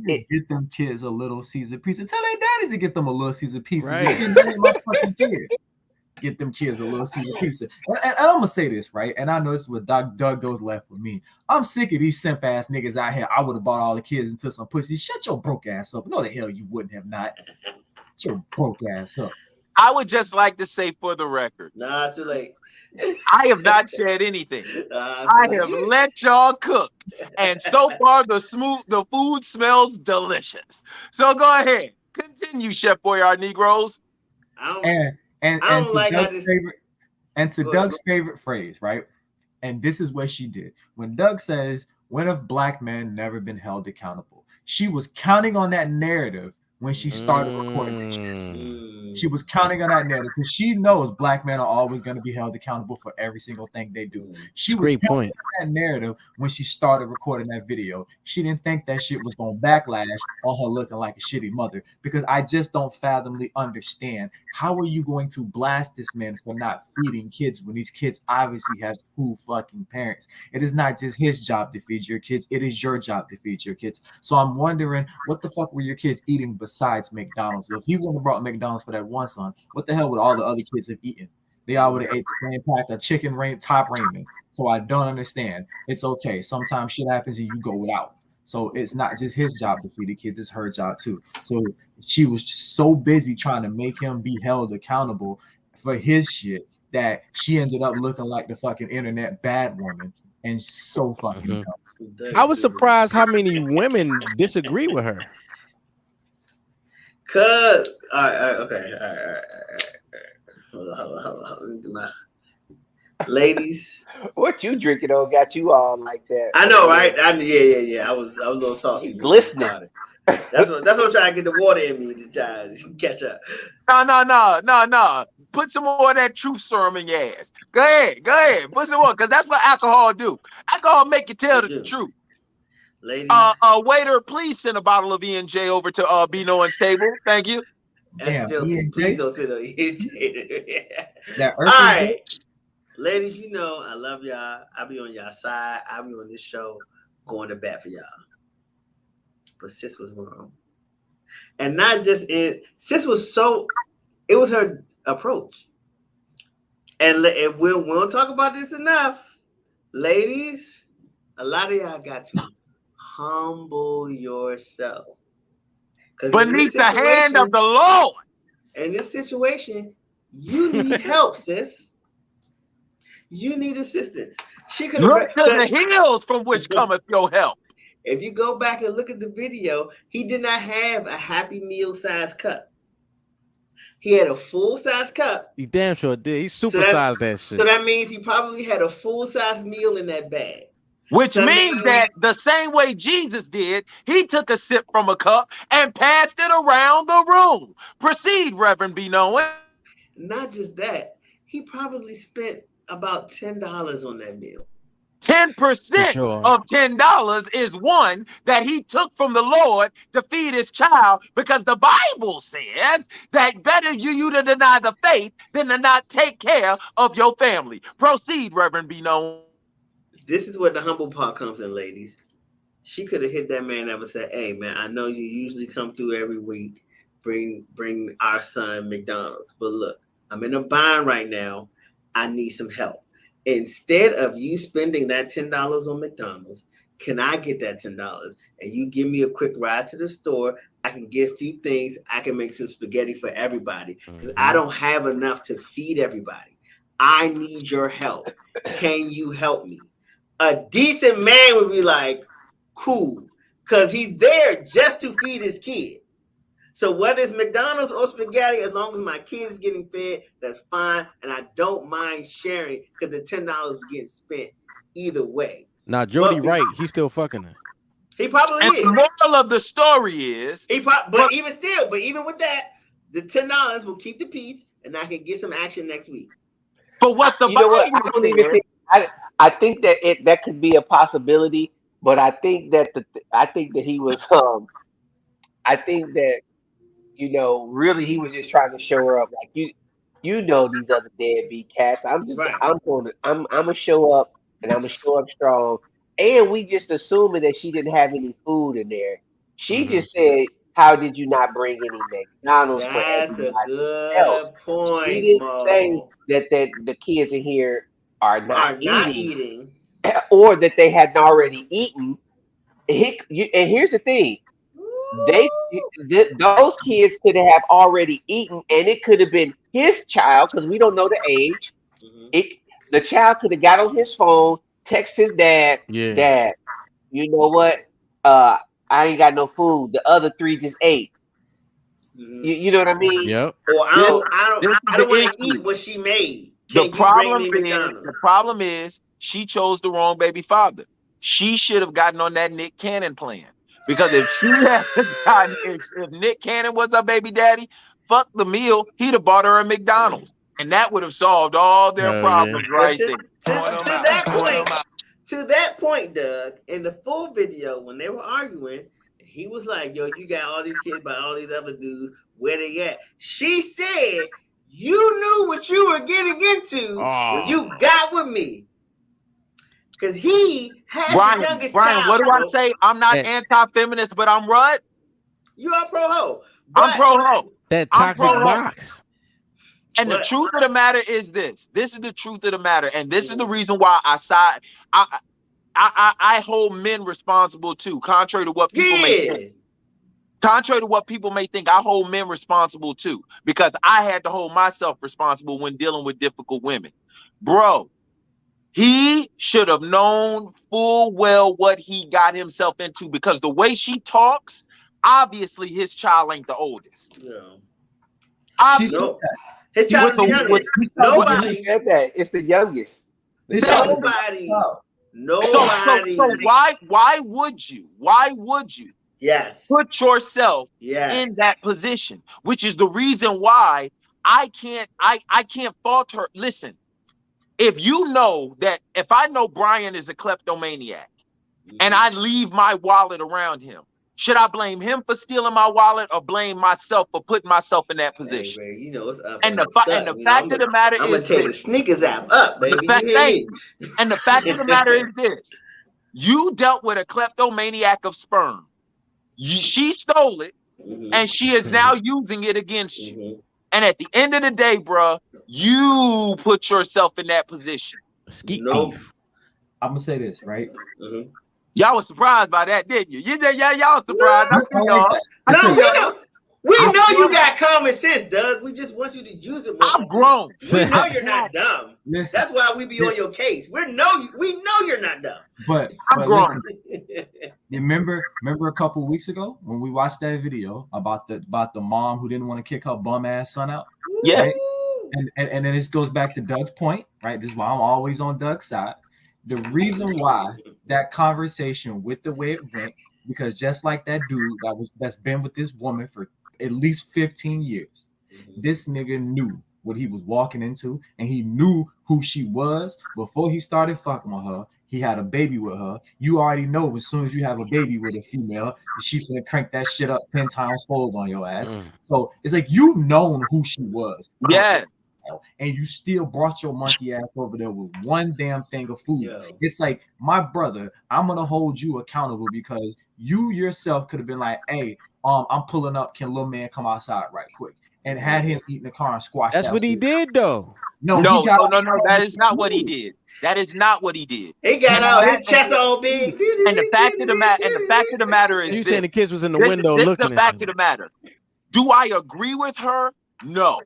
get them kids a Little Caesar pizza. Tell their daddies to get them a Little Caesar pizza. Right. Get them kids a Little Caesar pizza. And I'm gonna say this, right? And I know this is what Doug goes left with me. I'm sick of these simp ass niggas out here. I would have bought all the kids into some pussy. Shut your broke ass up. No, the hell you wouldn't have not. Shut your broke ass up. I would just like to say for the record. Nah, it's too late. I have not said anything. I have let y'all cook, and so far the food smells delicious. So go ahead, continue, Chef Boyard Negroes. And to Doug's favorite phrase, right? And this is what she did when Doug says, "When have black men never been held accountable?" She was counting on that narrative when she started recording this shit. She was counting on that narrative because she knows black men are always going to be held accountable for every single thing they do. She was counting on that narrative when she started recording that video. She didn't think that shit was going to backlash on her looking like a shitty mother, because I just don't fathomly understand how are you going to blast this man for not feeding kids when these kids obviously have 2 fucking parents. It is not just his job to feed your kids. It is your job to feed your kids. So I'm wondering, what the fuck were your kids eating besides McDonald's? If he wouldn't have brought McDonald's for that one son, what the hell would all the other kids have eaten? They all would have ate the same pack of chicken top ramen. So I don't understand. It's okay. Sometimes shit happens and you go without. So it's not just his job to feed the kids, it's her job too. So she was so busy trying to make him be held accountable for his shit that she ended up looking like the fucking internet bad woman, and so fucking I was surprised how many women disagree with her. Cause okay, all right. Hold on. Ladies, what you drinking on got you all like that? I know, right? Yeah. I was a little saucy. Glistening. That's what I'm trying to get the water in me to try to catch up. No. Put some more of that truth serum in your ass. Go ahead. Put some more, because that's what alcohol do. Alcohol make you tell the truth. Ladies. Waiter, please send a bottle of E&J over to Bino and Stable. Thank you. That's filthy. Please don't send no E&J. All right. Ladies, you know I love y'all. I'll be on y'all side. I'll be on this show going to bat for y'all. But sis was wrong. And not just sis was it was her approach. And we don't talk about this enough. Ladies, a lot of y'all got to humble yourself. Beneath the hand of the Lord. In this situation, you need help, sis. You need assistance. She could look to the hills from which cometh your help. If you go back and look at the video, he did not have a Happy Meal size cup. He had a full size cup. He damn sure did. He supersized that shit. So that means he probably had a full size meal in that bag. Which means that the same way Jesus did, he took a sip from a cup and passed it around the room. Proceed, Reverend Bino. Not just that, he probably spent about $10 on that meal. 10% of $10 is one that he took from the Lord to feed his child, because the Bible says that better you to deny the faith than to not take care of your family. Proceed, Reverend Bino. This is where the humble part comes in, ladies. She could have hit that man up and said, hey, man, I know you usually come through every week, bring our son McDonald's. But look, I'm in a bind right now. I need some help. Instead of you spending that $10 on McDonald's, can I get that $10? And you give me a quick ride to the store. I can get a few things. I can make some spaghetti for everybody, because I don't have enough to feed everybody. I need your help. Can you help me? A decent man would be like, cool, because he's there just to feed his kid. So whether it's McDonald's or spaghetti, as long as my kid is getting fed, that's fine. And I don't mind sharing, because the $10 is getting spent either way. Now, Jody Wright, he's still fucking her. He probably is. The moral of the story is... But even with that, the $10 will keep the peace, and I can get some action next week. For what the Bible I think that that could be a possibility, but I think that he was I think that, really he was just trying to show her up, like these other deadbeat cats. I'm gonna show up, and I'm gonna show up strong. And we just assuming that she didn't have any food in there. She just said, how did you not bring any McDonald's for everybody else? Point, she didn't say that the kids in here are not eating, or that they hadn't already eaten. And here's the thing. Those kids could have already eaten, and it could have been his child, because we don't know the age. The child could have got on his phone, text his dad, Dad, you know what? I ain't got no food. The other three just ate. You know what I mean? Yep. Or I don't want to eat what she made. The problem is she chose the wrong baby father. She should have gotten on that Nick Cannon plan. Because if she had gotten, if Nick Cannon was her baby daddy, fuck the meal, he'd have bought her a McDonald's. And that would have solved all their problems right there. To that point, Doug, in the full video, when they were arguing, he was like, yo, you got all these kids by all these other dudes. Where they at? She said, you knew what you were getting into when you got with me. Because he had the youngest child. What do I say? I'm not anti-feminist, but I'm what? You are pro-ho. I'm pro-ho. That toxic box. And the truth of the matter is this. This is the truth of the matter. And this is the reason why I hold men responsible too, contrary to what people may think. Contrary to what people may think, I hold men responsible too, because I had to hold myself responsible when dealing with difficult women. Bro, he should have known full well what he got himself into, because the way she talks, obviously his child ain't the oldest. Yeah. Obviously. His child is the youngest. Nobody said that. It's the youngest. Nobody. So why would you? Yes. Put yourself in that position, which is the reason why I can't fault her. Listen, if you know that, if I know Brian is a kleptomaniac and I leave my wallet around him, should I blame him for stealing my wallet or blame myself for putting myself in that position? Hey, man, you know it's up And and the fact of the matter I'm gonna is take the this. sneakers app up, baby. You hear me? And the fact of the matter is this. You dealt with a kleptomaniac of sperm. She stole it, and she is now using it against you. And at the end of the day, bro, you put yourself in that position. Skeet thief. I'm gonna say this, right? Y'all was surprised by that, didn't you? Y'all was surprised. We know you got common sense, Doug. We just want you to use it more. I'm grown. We know you're not dumb. Listen, that's why we be on your case. We know you're not dumb. But I'm grown. Listen, remember a couple weeks ago when we watched that video about the mom who didn't want to kick her bum ass son out? Yeah. Right? And then this goes back to Doug's point, right? This is why I'm always on Doug's side. The reason why that conversation with the way it went, because just like that dude that's been with this woman for at least 15 years, this nigga knew what he was walking into, and he knew who she was before he started fucking with her. He had a baby with her. You already know as soon as you have a baby with a female, she's gonna crank that shit up 10 times fold on your ass. So it's like you known who she was. Yeah. And you still brought your monkey ass over there with one damn thing of food. It's like, my brother, I'm gonna hold you accountable because you yourself could have been like, hey, I'm pulling up, can little man come outside right quick? And had him eat in the car and squash. That's what he did though. No, that is not what he did. That is not what he did. He got out his chest all big. And the fact of the matter is, you saying the kids was in the window looking. The fact of the matter. Do I agree with her? No.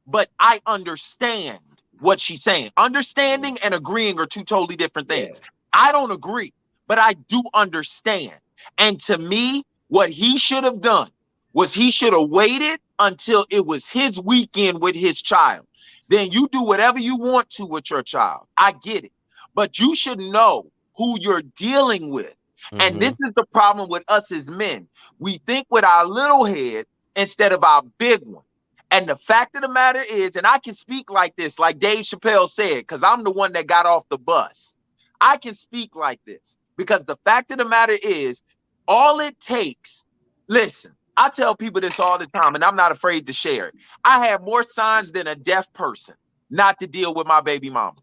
But I understand what she's saying. Understanding and agreeing are two totally different things. I don't agree, but I do understand. And to me, what he should have done was he should have waited until it was his weekend with his child. Then you do whatever you want to with your child. I get it. But you should know who you're dealing with. And this is the problem with us as men. We think with our little head instead of our big one. And the fact of the matter is, and I can speak like this, like Dave Chappelle said, because I'm the one that got off the bus. I can speak like this because the fact of the matter is, all it takes, listen, I tell people this all the time, and I'm not afraid to share it. I have more signs than a deaf person not to deal with my baby mama.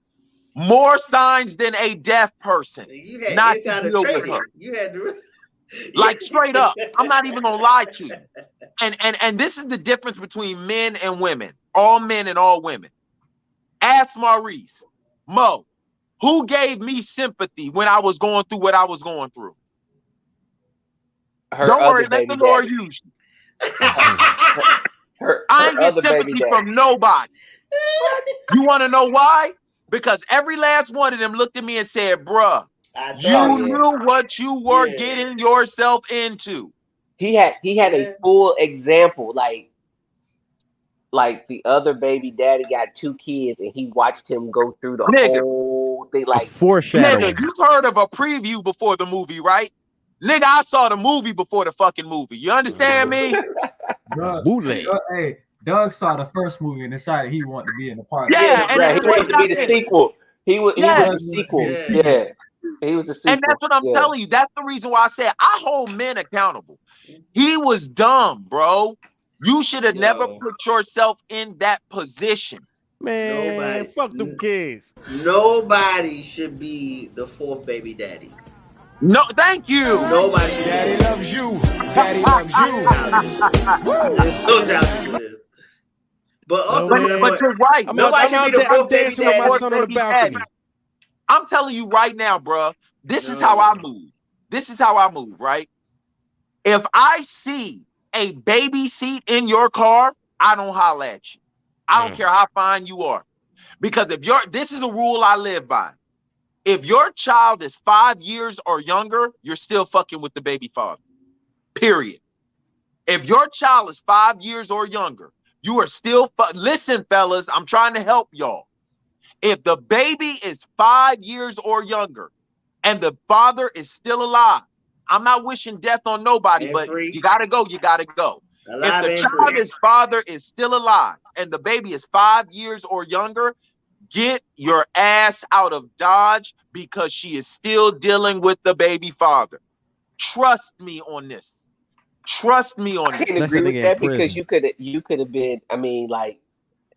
More signs than a deaf person not to deal with her. You had to... Like straight up. I'm not even gonna lie to you. And this is the difference between men and women. All men and all women. Ask Maurice, Mo, who gave me sympathy when I was going through what I was going through? Don't worry, let the Lord use you. I ain't get sympathy from nobody. You want to know why? Because every last one of them looked at me and said, bruh, you knew what you were getting yourself into. He had a full example, like the other baby daddy got 2 kids and he watched him go through the whole thing, like foreshadowing. Nigga, you've heard of a preview before the movie, right? Nigga, I saw the movie before the fucking movie. You understand me? Hey, Doug saw the first movie and decided he wanted to be in the part. Yeah, and he wanted to be the sequel. He was the sequel. Yeah. He was the sequel. And that's what I'm telling you. That's the reason why I said I hold men accountable. He was dumb, bro. You should have never put yourself in that position. Man, fuck them kids. Nobody should be the 4th baby daddy. No, thank you. Nobody. Daddy loves you. Daddy loves you. So childish. But also, but you're right. Nobody should be the 4th baby dancing with my son on the balcony. I'm telling you right now, bro. This is how I move. This is how I move, right? If I see a baby seat in your car, I don't holler at you. I don't care how fine you are. Because this is a rule I live by. If your child is 5 years or younger, you're still fucking with the baby father. Period. If your child is 5 years or younger, you are still listen, fellas, I'm trying to help y'all. If the baby is 5 years or younger and the father is still alive, I'm not wishing death on nobody, And but free. you gotta go. You gotta go. Alive If the and free. child's father is still alive and the baby is 5 years or younger, get your ass out of Dodge because she is still dealing with the baby father. Trust me on this. Trust me on I this. can't Unless agree that with nigga in that because prison. you could have been. I mean, like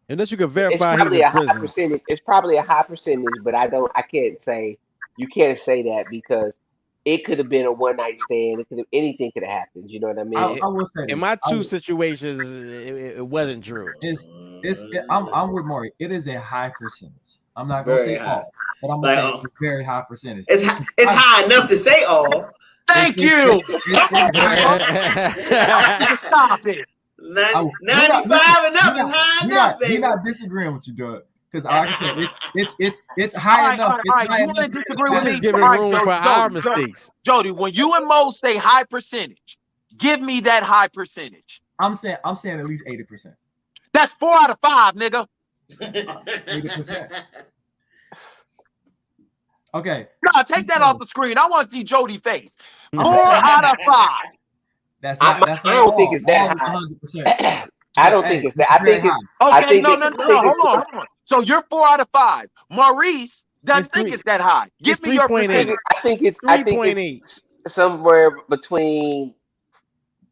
Unless you can it's verify he's probably in a high prison. percentage. It's probably a high percentage, but I can't say you can't say that because it could have been a one night stand. It could have anything could have happened. You know what I mean? I will say In this. my two situations, it wasn't true. I'm with Maury. It is a high percentage. I'm not gonna Very say high. all, but I'm Like, gonna say it's a very high percentage. It's high enough to say all. Thank you. Stop it. 95 and up is high enough, baby. We're not disagreeing with you, Doug. Because like I said, it's high enough. All It's right. high You enough. want to disagree We're with me? just giving All right, room for our mistakes. Jody, when you and Mo say high percentage, give me that high percentage. I'm saying at least 80%. That's 4 out of 5, nigga. 80%. Okay. No, take that off the screen. I want to see Jody face. 4 out of 5. That's not. I don't think it's that high. 100%. I don't think it's that. I think it's. Okay, I think no. Hold on. So you're 4 out of 5. Maurice doesn't think it's that high. Give me your percentage. I think it's somewhere between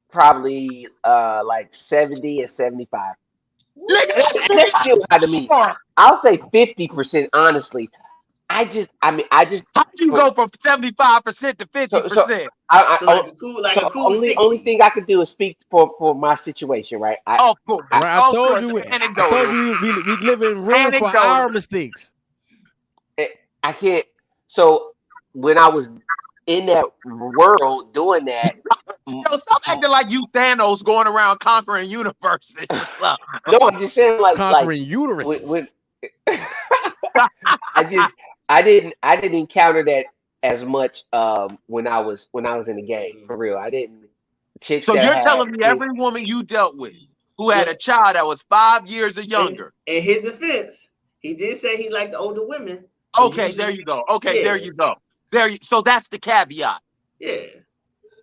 probably like 70 and 75. That's still high to me. I'll say 50%. Honestly, I just. How do you go from 75% to 50%? Only thing I can do is speak for my situation, right? Of course. I told you we live in room for our mistakes. I can't. So when I was in that world doing that, stop acting like you Thanos going around conquering universes. No, I'm just saying conquering uteruses. I didn't encounter that as much when I was in the game, for real. I didn't. So you're telling me every woman you dealt with who had a child that was 5 years or younger. In his defense, he did say he liked older women. Okay, there you go. Okay, there you go. So that's the caveat. Yeah.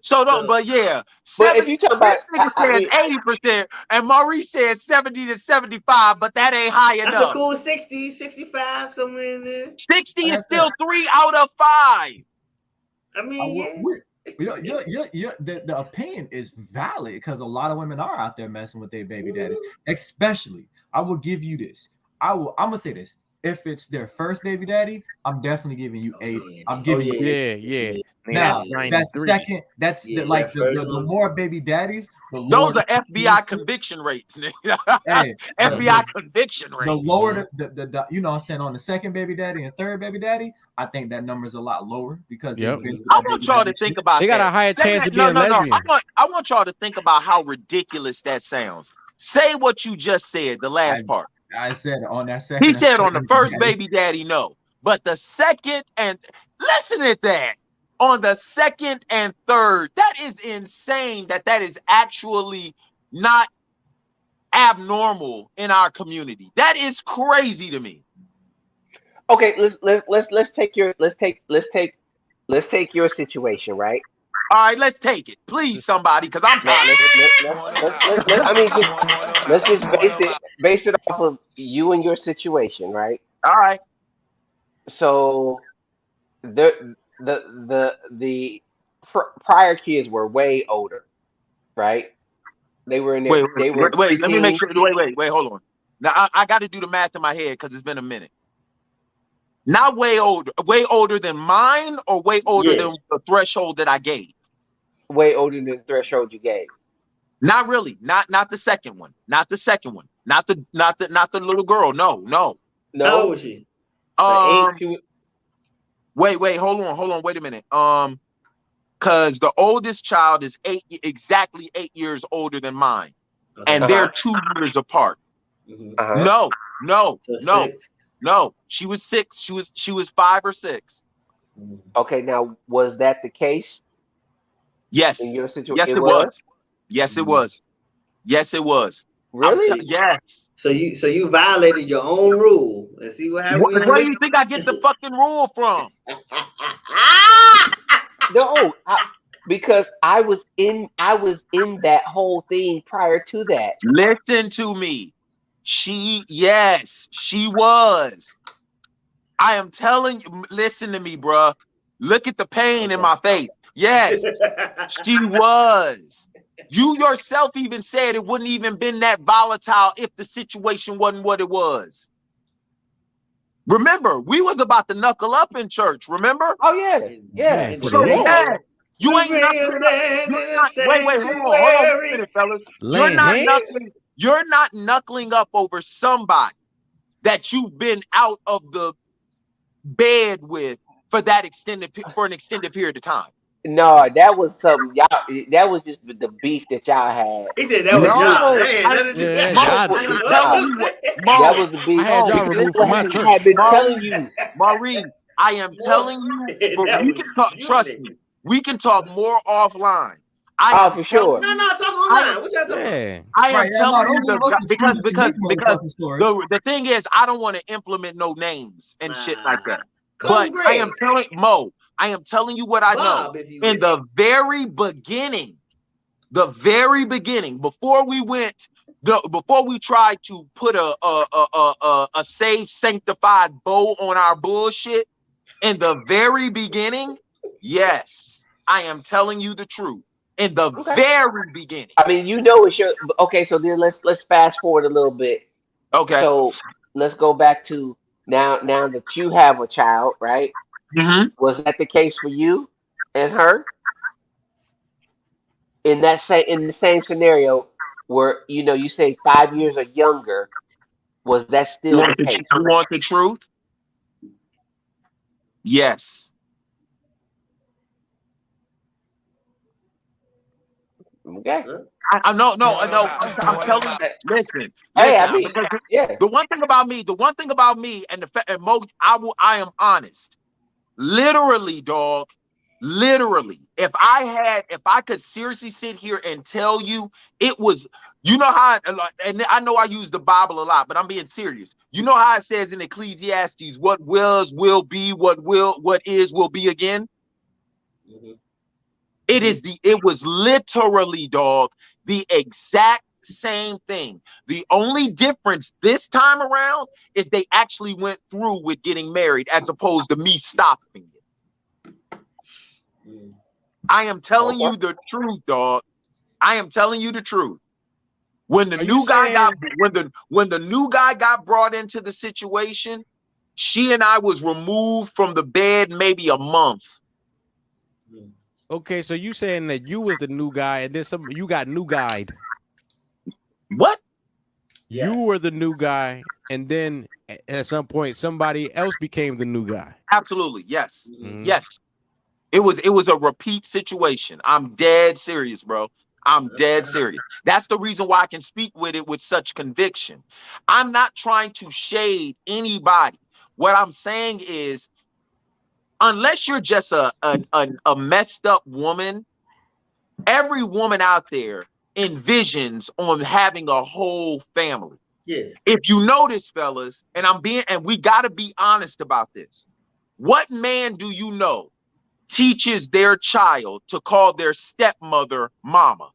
But yeah. But if you talk about 80% and Maurice said 70 to 75, but that ain't high enough. That's a cool 60, 65, somewhere in there. 60 is still 3 out of 5. I mean, the opinion is valid because a lot of women are out there messing with their baby daddies. Especially, I will give you this. I'm gonna say this. If it's their first baby daddy, I'm definitely giving you 80. I'm giving you 80. Now, that's second. That's the more baby daddies, those are FBI conviction rates, nigga. FBI conviction rates. The lower the you know what I'm saying, on the second baby daddy and third baby daddy, I think that number is a lot lower because I want y'all to think about they got a higher chance of being lesbian. I want y'all to think about how ridiculous that sounds. Say what you just said, the last part. I said on that second. He said on the first baby daddy, no. But the second and listen at that. On the second and third, that is insane that is actually not abnormal in our community. That is crazy to me. Okay, let's take your situation, right? All right, let's take it, please, somebody, because I'm. Let's just base it off of you and your situation, right? All right. So the prior kids were way older, right? They were in their wait. Let me make sure. Wait. Hold on. Now I got to do the math in my head because it's been a minute. Not way older than mine, or way older than the threshold that I gave. Way older than the threshold you gave. Not really. Not the second one. Not the second one. Not the little girl. No. How old was she? Wait. Hold on. Wait a minute. Because the oldest child is exactly 8 years older than mine, and they're 2 years apart. No. She was 6. She was 5 or 6. Okay. Now, was that the case? Yes. In your situation? Yes, it was. Yes, it was. Yes, it was. Really? Yes. So you violated your own rule. Let's see what happens. Where do you think I get the fucking rule from? because I was in that whole thing prior to that. Listen to me. Yes, she was. I am telling you, listen to me, bruh. Look at the pain in my face. Yes, she was. You yourself even said it wouldn't even been that volatile if the situation wasn't what it was. Remember, we was about to knuckle up in church, remember? Oh yeah, yeah. So yeah, you ain't knuckling up. Wait, hold on, wait a minute, fellas. You're not knuckling up over somebody that you've been out of the bed with for an extended period of time. No, that was something y'all. That was just the beef that y'all had. He said that was y'all. That was the beef. I had y'all removed from my church. I have been telling you, Maurice. I am telling you. But we can talk. Trust me. We can talk more offline. For sure. No, talk online. What y'all talking about? I am telling you because the thing is, I don't want to implement no names and shit like that. But I am telling Mo, I am telling you what I know. In the very beginning, before we tried to put a safe, sanctified bow on our bullshit, in the very beginning, yes, I am telling you the truth. In the very beginning. I mean, you know it's your okay. So then let's fast forward a little bit. Okay. So let's go back to now that you have a child, right? Mm-hmm. Was that the case for you and her? In the same scenario where you say 5 years or younger, was that still the case? You want the truth? Yes. Okay. I no. I'm telling you. Listen. Hey, I mean, yeah. The one thing about me, and Mo, I am honest. Literally, dog. Literally, if I could seriously sit here and tell you, it was, you know how, and I know I use the Bible a lot, but I'm being serious. You know how it says in Ecclesiastes, what was will be, what is will be again. Mm-hmm. It was literally, dog, the exact same thing. The only difference this time around is they actually went through with getting married as opposed to me stopping it. I am telling you the truth, dog. I am telling you the truth. When the new guy got brought into the situation, she and I was removed from the bed maybe a month. Okay, so you saying that you was the new guy and then you got new guyed. What? Yes. You were the new guy, and then at some point somebody else became the new guy. Absolutely, yes. Mm-hmm. Yes. It was a repeat situation. I'm dead serious, bro. I'm dead serious. That's the reason why I can speak with it with such conviction. I'm not trying to shade anybody. What I'm saying is, unless you're just a messed up woman, every woman out there envisions on having a whole family. Yeah. If you notice, fellas, and we got to be honest about this. What man do you know teaches their child to call their stepmother mama?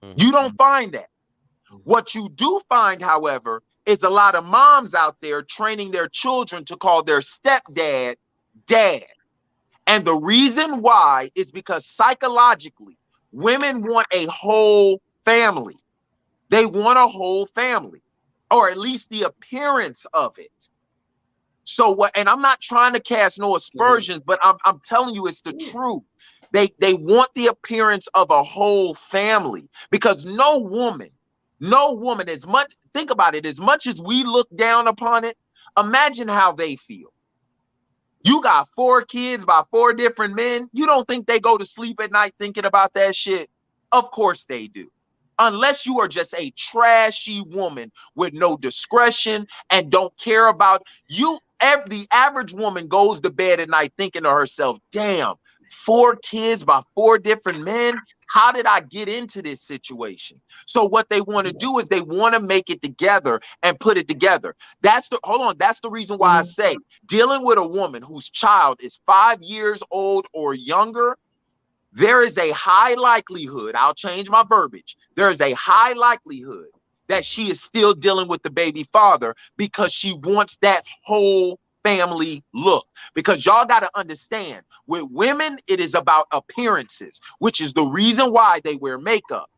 Mm-hmm. You don't find that. Mm-hmm. What you do find, however, is a lot of moms out there training their children to call their stepdad dad. And the reason why is because psychologically, women want a whole family. They want a whole family, or at least the appearance of it. So what? And I'm not trying to cast no aspersions, but I'm telling you it's the truth. They want the appearance of a whole family, because no woman, as much, think about it, as much as we look down upon it, imagine how they feel. You got 4 kids by 4 different men. You don't think they go to sleep at night thinking about that shit? Of course they do. Unless you are just a trashy woman with no discretion and don't care about you. The average woman goes to bed at night thinking to herself, damn, 4 kids by 4 different men. How did I get into this situation? So what they want to do is they want to make it together and put it together. That's the reason why I say dealing with a woman whose child is 5 years old or younger, there is a high likelihood, I'll change my verbiage, there is a high likelihood that she is still dealing with the baby father because she wants that whole family look. Because y'all got to understand, with women, it is about appearances, which is the reason why they wear makeup,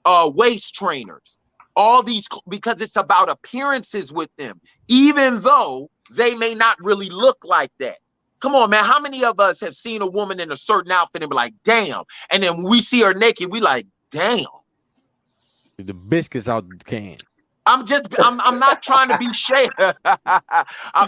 waist trainers, all these, because it's about appearances with them, even though they may not really look like that. Come on, man. How many of us have seen a woman in a certain outfit and be like, damn? And then when we see her naked, we like, damn. The biscuits out the can. I'm not trying to be shady.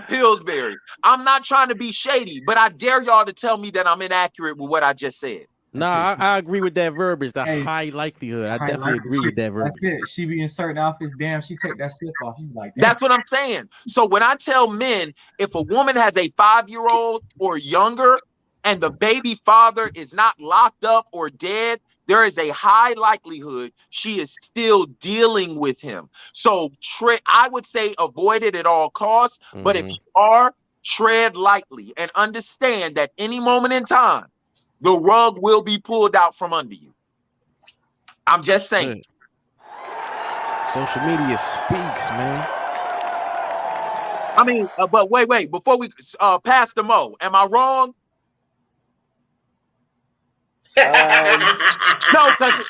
Pillsbury. I'm not trying to be shady, but I dare y'all to tell me that I'm inaccurate with what I just said. Nah, I agree with that verbiage. The high likelihood. I definitely agree with that verbiage. That's it. She be in certain outfits. Damn, she take that slip off. He's like, damn. That's what I'm saying. So when I tell men, if a woman has a 5-year-old or younger, and the baby father is not locked up or dead, there is a high likelihood she is still dealing with him. So I would say avoid it at all costs. But if you are, tread lightly and understand that any moment in time, the rug will be pulled out from under you. I'm just saying. Social media speaks, man. I mean, but wait, before we Pastor Mo, am I wrong? No, because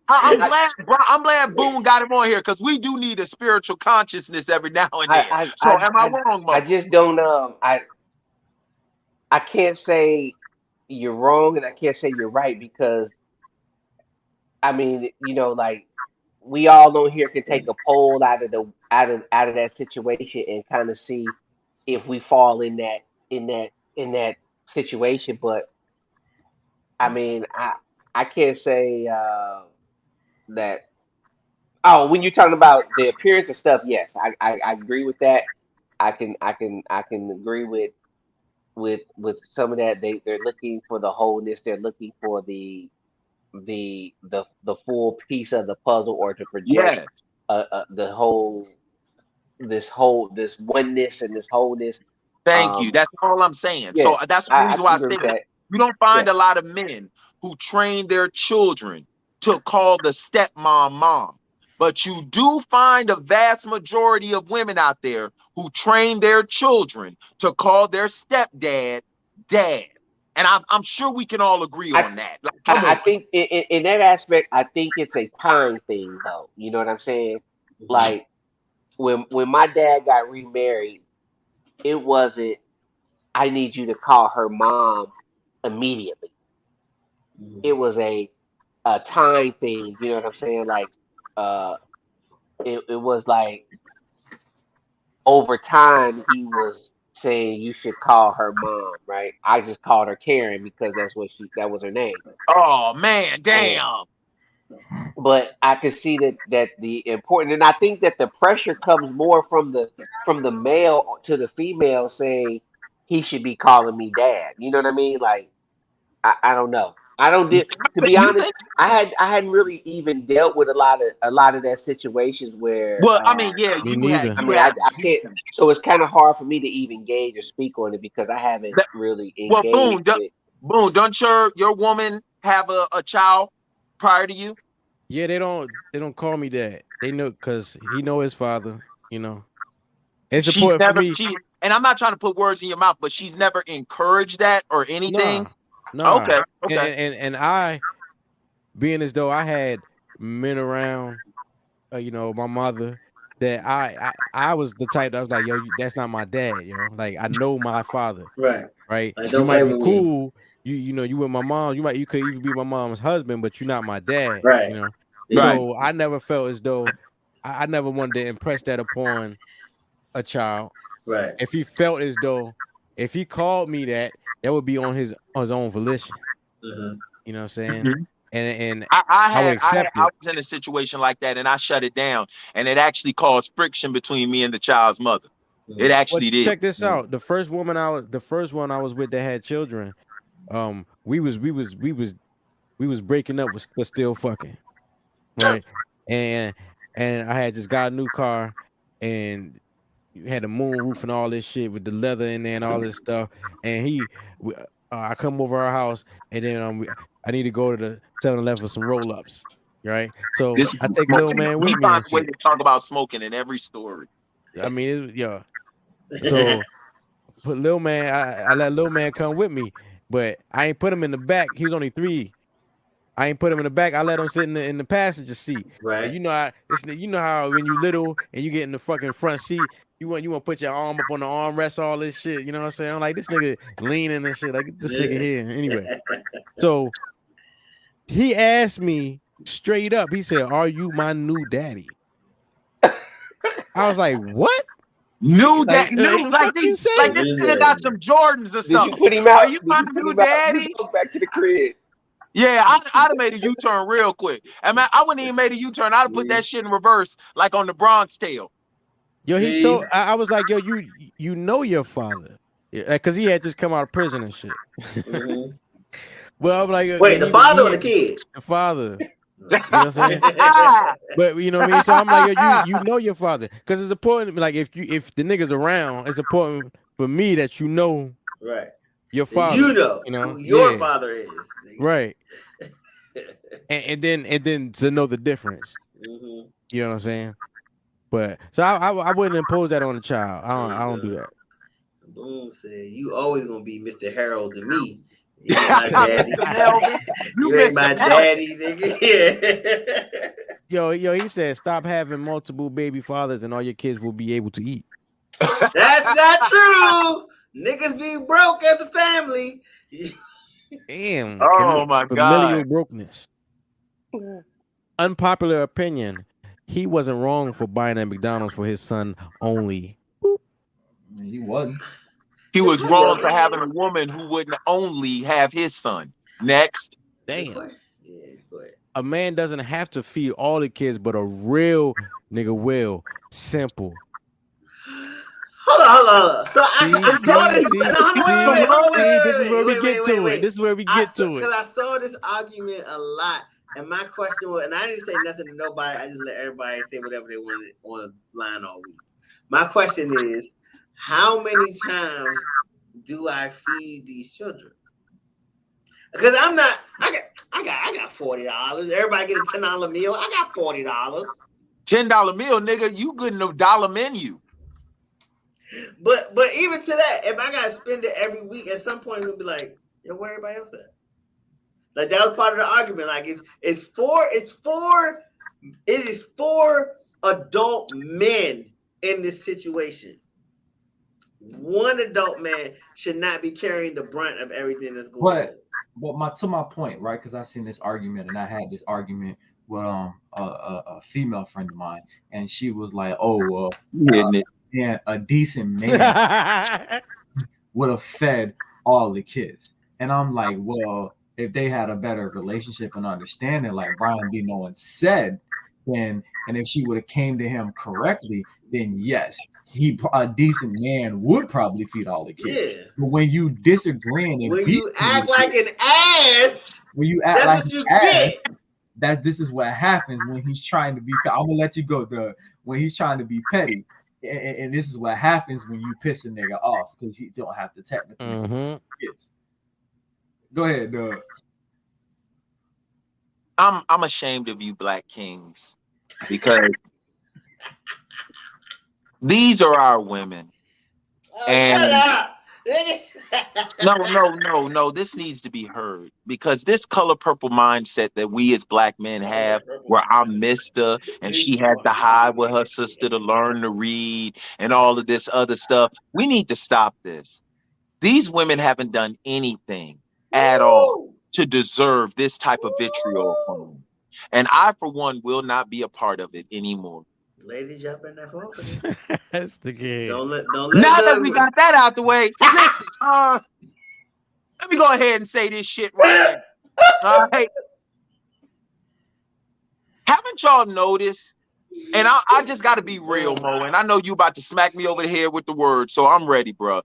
I'm glad Boone got him on here, because we do need a spiritual consciousness every now and then. Am I wrong, Mo? I just don't I can't say you're wrong and I can't say you're right, because I mean, like, we all on here can take a poll out of that situation and kind of see if we fall in that situation. But I mean, I can't say that. Oh, when you're talking about the appearance of stuff, yes, I agree with that. I can agree with some of that. They're looking for the wholeness. They're looking for the full piece of the puzzle, or to project the whole this oneness and this wholeness. Thank you. That's all I'm saying. Yeah, So that's the reason why I agree say with that. You don't find a lot of men who train their children to call the stepmom mom. But you do find a vast majority of women out there who train their children to call their stepdad dad. And I'm sure we can all agree on that. Like, I think in that aspect, I think it's a time thing, though. You know what I'm saying? Like, when my dad got remarried, it wasn't, I need you to call her mom immediately. It was a time thing. You know what I'm saying? Like, it was like, over time he was saying you should call her mom, right? I just called her Karen because that was her name. Oh man, damn. But I can see that the important, and I think that the pressure comes more from the male to the female, saying he should be calling me dad. You know what I mean? Like, I don't know. I don't to be honest. I hadn't really even dealt with a lot of that situations where. Well, I mean, yeah, me neither. I mean, I can't. So it's kind of hard for me to even gauge or speak on it, because I haven't really engaged. Well, Boone, don't your woman have a child prior to you? Yeah, they don't call me that. They know, because he know his father. You know, it's important for me. And I'm not trying to put words in your mouth, but she's never encouraged that or anything. No. Okay. And I, being as though I had men around, my mother, that I was the type that I was like, yo, that's not my dad, yo. Like, I know my father. Right. Like, you might be cool. You with my mom. You could even be my mom's husband, but you're not my dad. Right. You know. Right. So I never felt as though I never wanted to impress that upon a child. Right. If he felt as though if he called me that would be on his own volition. You know what I'm saying? And I would accept it. I was in a situation like that, and I shut it down, and it actually caused friction between me and the child's mother. It actually did. Check this out. The first one I was with that had children, we was breaking up, but still fucking, right? And I had just got a new car, and you had a moon roof and all this shit with the leather in there and all this stuff. And I come over our house, and then I need to go to the 7-Eleven for some roll-ups, right? So This I take little man with he me and finds a way shit. to talk about smoking in every story. I mean, yeah. So put little man, I let little man come with me, but I ain't put him in the back. He was only 3. I ain't put him in the back. I let him sit in the passenger seat. Right. You know how when you little and you get in the fucking front seat, you want to put your arm up on the armrest, all this shit. You know what I'm saying? I'm like, this nigga leaning and shit. Like, get this nigga here. Anyway, so he asked me straight up. He said, "Are you my new daddy?" I was like, "What?" New Like, new fuck you say? like this nigga got some Jordans or Did you something. put him out? Are you my new daddy? You go back to the crib. Yeah, I'd have made a U-turn real quick. I wouldn't even made a U-turn. I'd have put that shit in reverse, like on the Bronx Tale. Yo, he told I was like, yo, you know your father, because he had just come out of prison and shit. Mm-hmm. Well, I'm like, wait, the father or the kid? The father. You know what I'm saying? But you know what I mean. So I'm like, yo, you know your father, because it's important. Like if the nigga's around, it's important for me that you know, right, your father. You know who your father is, right? and then to know the difference. Mm-hmm. You know what I'm saying? But so I wouldn't impose that on a child. I don't do that. Boom said, "You always gonna be Mr. Harold to me. You ain't my daddy. you ain't my daddy, nigga." Yo, he said, "Stop having multiple baby fathers, and all your kids will be able to eat." That's not true. Niggas be broke as a family. Damn. Oh my God. Familial brokenness. Unpopular opinion. He wasn't wrong for buying at McDonald's for his son only. Boop. He wasn't. He was wrong for having a woman who wouldn't only have his son. Next. Damn. Yeah, go ahead. A man doesn't have to feed all the kids, but a real nigga will. Simple. Hold on. So I saw this. Wait. This is where we get to it. This is where we get to it. Because I saw this argument a lot, and my question was, and I didn't say nothing to nobody. I just let everybody say whatever they wanted on the line all week. My question is, how many times do I feed these children? Because I'm not. I got $40. Everybody get a $10 meal. I got $40. $10 meal, nigga. You good in a dollar menu. But even to that, if I gotta spend it every week, at some point it's gonna be like, yo, where everybody else at? Like that was part of the argument. Like it is for adult men in this situation. One adult man should not be carrying the brunt of everything that's going on. But to my point, right? Because I seen this argument, and I had this argument with a female friend of mine, and she was like, "Oh, yeah, a decent man would have fed all the kids." And I'm like, well, if they had a better relationship and understanding, like Brian D. Nolan said, then, and if she would have came to him correctly, then yes, a decent man would probably feed all the kids. Yeah. But when you disagree and when you act like an ass, when you act like an ass, this is what happens when he's trying to be. I'm gonna let you go, Doug. When he's trying to be petty. And this is what happens when you piss a nigga off, because he don't have to technically kids. Go ahead, Doug. I'm ashamed of you, Black Kings, because these are our women. And no, this needs to be heard, because this color purple mindset that we as Black men have, where I'm Mr. and she had to hide with her sister to learn to read and all of this other stuff, we need to stop this. These women haven't done anything at all to deserve this type of vitriol from them. And I, for one, will not be a part of it anymore. Ladies, jump in that phone. That's the game. Don't let now that we got that out the way, let me go ahead and say this shit right now. All right. Haven't y'all noticed? And I just got to be real, Mo. And I know you about to smack me over the head with the word, so I'm ready, bro.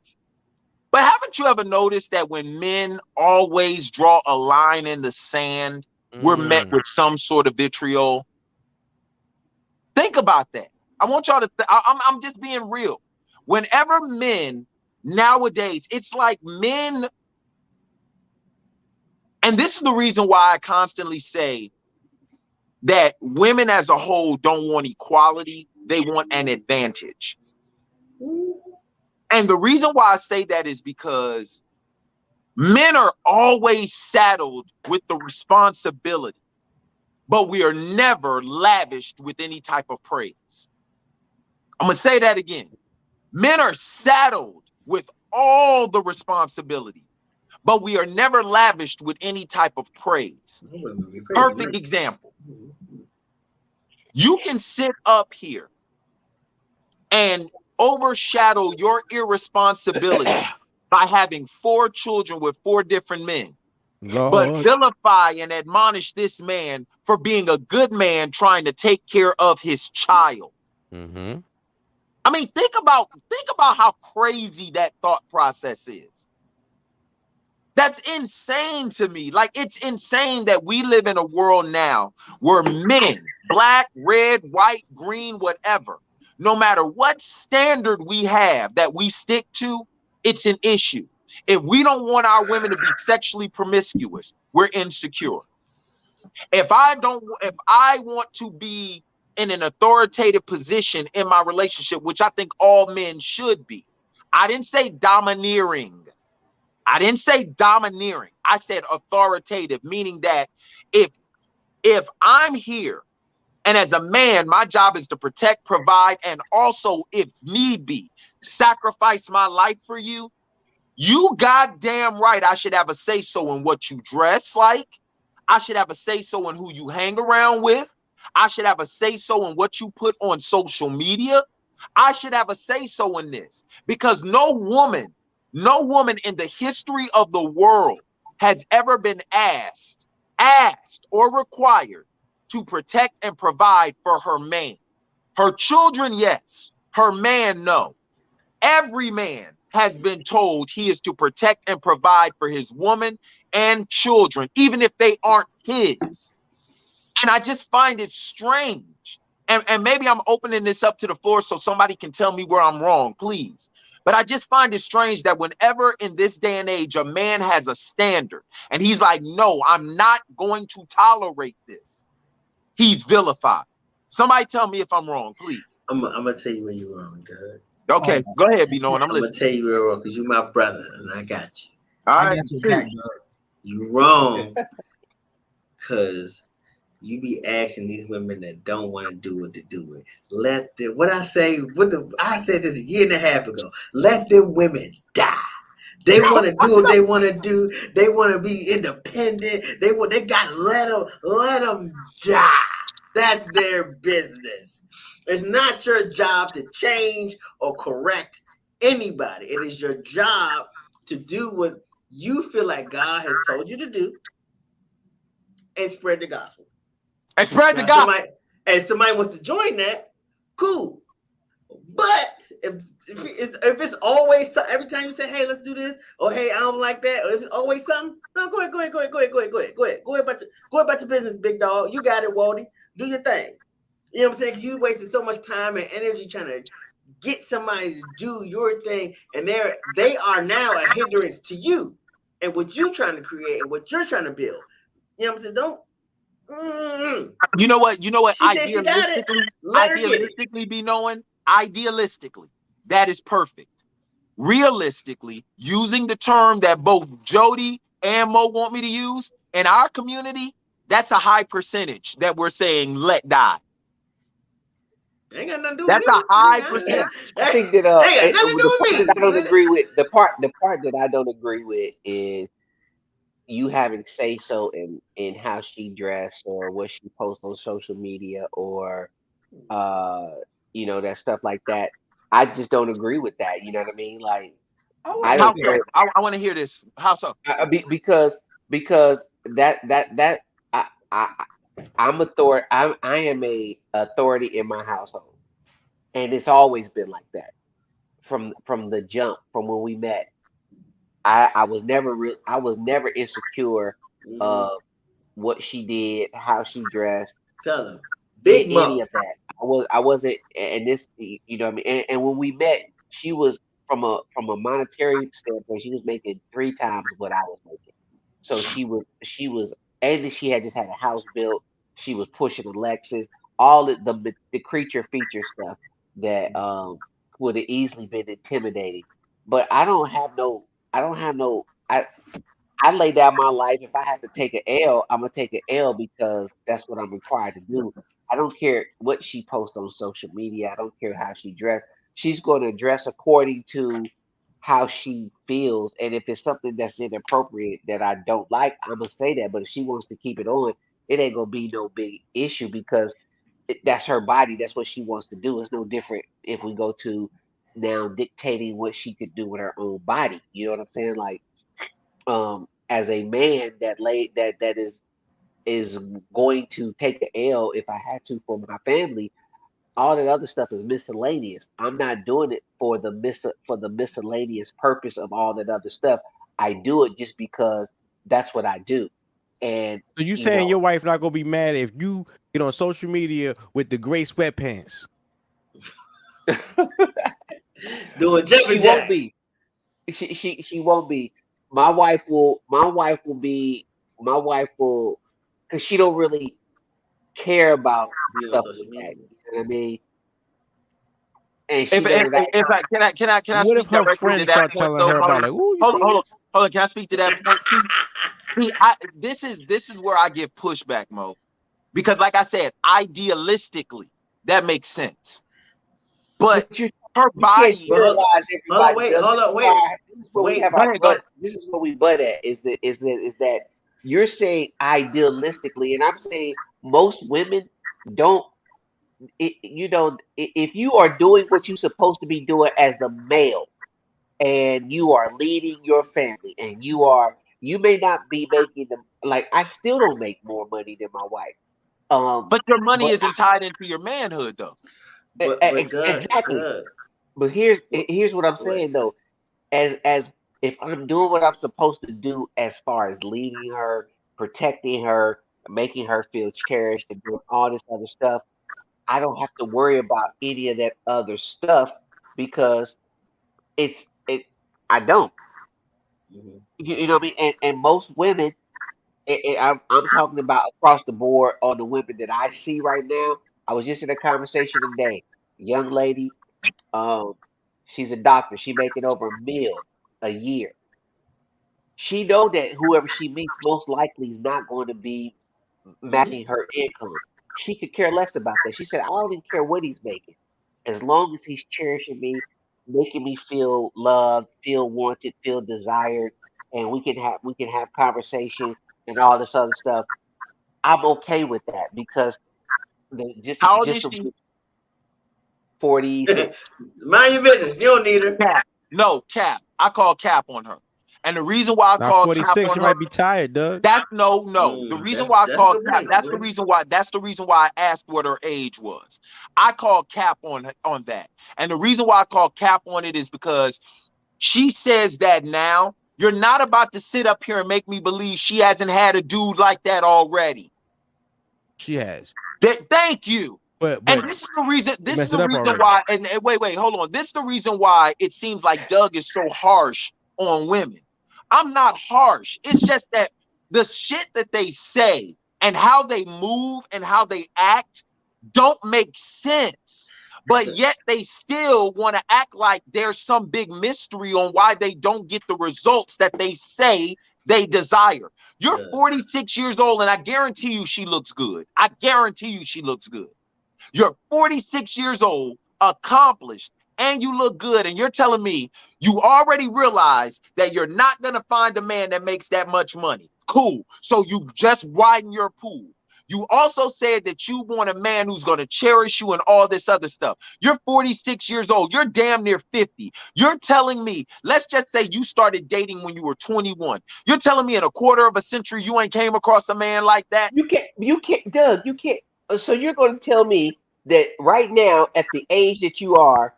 But haven't you ever noticed that when men always draw a line in the sand, we're met with some sort of vitriol? Think about that. I want y'all to, I'm just being real. Whenever men nowadays, it's like men And this is the reason why I constantly say that women as a whole don't want equality. They want an advantage. And the reason why I say that is because men are always saddled with the responsibility, but we are never lavished with any type of praise. I'm going to say that again. Men are saddled with all the responsibility, but we are never lavished with any type of praise. Perfect example. You can sit up here and overshadow your irresponsibility by having 4 children with 4 different men, but vilify and admonish this man for being a good man trying to take care of his child. Mm-hmm. I mean, think about how crazy that thought process is. That's insane to me. Like, it's insane that we live in a world now where men, black, red, white, green, whatever, no matter what standard we have that we stick to, it's an issue. If we don't want our women to be sexually promiscuous, we're insecure. If I want to be in an authoritative position in my relationship, which I think all men should be, I didn't say domineering. I said authoritative, meaning that if I'm here and as a man, my job is to protect, provide, and also, if need be, sacrifice my life for you, you goddamn right I should have a say-so in what you dress like. I should have a say-so in who you hang around with. I should have a say-so in what you put on social media. I should have a say-so in this, because no woman in the history of the world has ever been asked or required to protect and provide for her man. Her children, yes. Her man, no. Every man has been told he is to protect and provide for his woman and children, even if they aren't his. And I just find it strange. And maybe I'm opening this up to the floor so somebody can tell me where I'm wrong, please. But I just find it strange that whenever in this day and age a man has a standard and he's like, no, I'm not going to tolerate this, he's vilified. Somebody tell me if I'm wrong, please. I'm going to tell you where you're wrong, Doug. Okay, go ahead, B-No, and I'm listening. I'm going to tell you where you're wrong because you're my brother and I got you. All right. You're wrong because you be asking these women that don't want to do it to do it. Let them, I said this a year and a half ago. Let them women die. They want to do what they want to do. They want to be independent. Let them die. That's their business. It's not your job to change or correct anybody. It is your job to do what you feel like God has told you to do and spread the gospel. And spread the gospel. Somebody wants to join that, cool. But if it's always every time you say, hey, let's do this, or hey, I don't like that, or if it's always something, no, go ahead. Go about your business, big dog. You got it, Waldy. Do your thing. You know what I'm saying? You wasted so much time and energy trying to get somebody to do your thing, and they are now a hindrance to you and what you're trying to create and what you're trying to build. You know what I'm saying? Don't. You know what? Idealistically, be knowing. Idealistically, that is perfect. Realistically, using the term that both Jody and Mo want me to use in our community, that's a high percentage that we're saying let die. Ain't got nothing to do with me. That's a high percentage. I think that I don't agree with the part that I don't agree with is you having say so in how she dressed or what she posts on social media or that stuff like that. I just don't agree with that. You know what I mean? Like, I want to hear this. How so? Because that I'm authority. I am a authority in my household, and it's always been like that from the jump, from when we met. I was never insecure of what she did, how she dressed. Tell them. Big any of that. I wasn't, and this, you know what I mean. And when we met, she was from a monetary standpoint, she was making 3 times what I was making. So she was, and she had just had a house built. She was pushing a Lexus, all the creature feature stuff that would have easily been intimidating. But I don't have no, I lay down my life. If I have to take an L, I'm gonna take an L because that's what I'm required to do. I don't care what she posts on social media. I don't care how she dressed. She's going to dress according to how she feels. And if it's something that's inappropriate that I don't like, I'm gonna say that. But if she wants to keep it on, it ain't gonna be no big issue because that's her body. That's what she wants to do. It's no different if we go to now dictating what she could do with her own body. You know what I'm saying? Like, as a man that is going to take a L if I had to for my family, all that other stuff is miscellaneous. I'm not doing it for the miscellaneous purpose of all that other stuff. I do it just because that's what I do. And So you saying your wife not gonna be mad if you get on social media with the gray sweatpants? Doing jumping she won't jacks. be. She won't be. My wife will be. My wife will, because she don't really care about Be on stuff social like media. that. You know what I mean? And she If knows that. can I What speak if her directly to friends that start point telling though? her about like, "Ooh, you see this?" Hold on. Can I speak to that point? See, this is where I get pushback, Mo, because like I said, idealistically, that makes sense. But But you her can't body. generalize everybody. This is where we butt at. Is that you're saying idealistically, and I'm saying most women don't. If you are doing what you're supposed to be doing as the male, and you are leading your family, and you may not be making them, like I still don't make more money than my wife. But your money But isn't tied into your manhood, though. But exactly. Doug, But here's what I'm saying though. As if I'm doing what I'm supposed to do as far as leading her, protecting her, making her feel cherished, and doing all this other stuff, I don't have to worry about any of that other stuff because it's it. I don't. You know what I mean? And most women, I'm talking about across the board on the women that I see right now. I was just in a conversation today. Young lady, um, she's a doctor. She making over $1 million a year. She know that whoever she meets most likely is not going to be matching her income. She could care less about that. She said, I don't even care what he's making. As long as he's cherishing me, making me feel loved, feel wanted, feel desired, and we can have conversation and all this other stuff. I'm okay with that because the How old just is she? 46. mind your business. You don't need her. Cap. No, Cap. I call Cap on her. And the reason why I Now call Cap 46, on she her, might be tired, Doug. that's no. The reason why I That's a call good Cap, point. that's the reason why I asked what her age was. I call Cap on that. And the reason why I call Cap on it is because she says that now. You're not about to sit up here and make me believe she hasn't had a dude like that already. She has. Thank you. But And this is the reason. This is messed it the up reason already. why. And wait, hold on. This is the reason why it seems like Doug is so harsh on women. I'm not harsh. It's just that the shit that they say and how they move and how they act don't make sense. But yet they still want to act like there's some big mystery on why they don't get the results that they say they desire. You're 46 years old, and I guarantee you she looks good. I guarantee you she looks good. You're 46 years old, accomplished, and you look good. And you're telling me you already realize that you're not going to find a man that makes that much money. Cool. So you just widen your pool. You also said that you want a man who's going to cherish you and all this other stuff. You're 46 years old. You're damn near 50. You're telling me, let's just say you started dating when you were 21. You're telling me in a quarter of a century you ain't came across a man like that? You can't, Doug, you can't. So you're going to tell me that right now, at the age that you are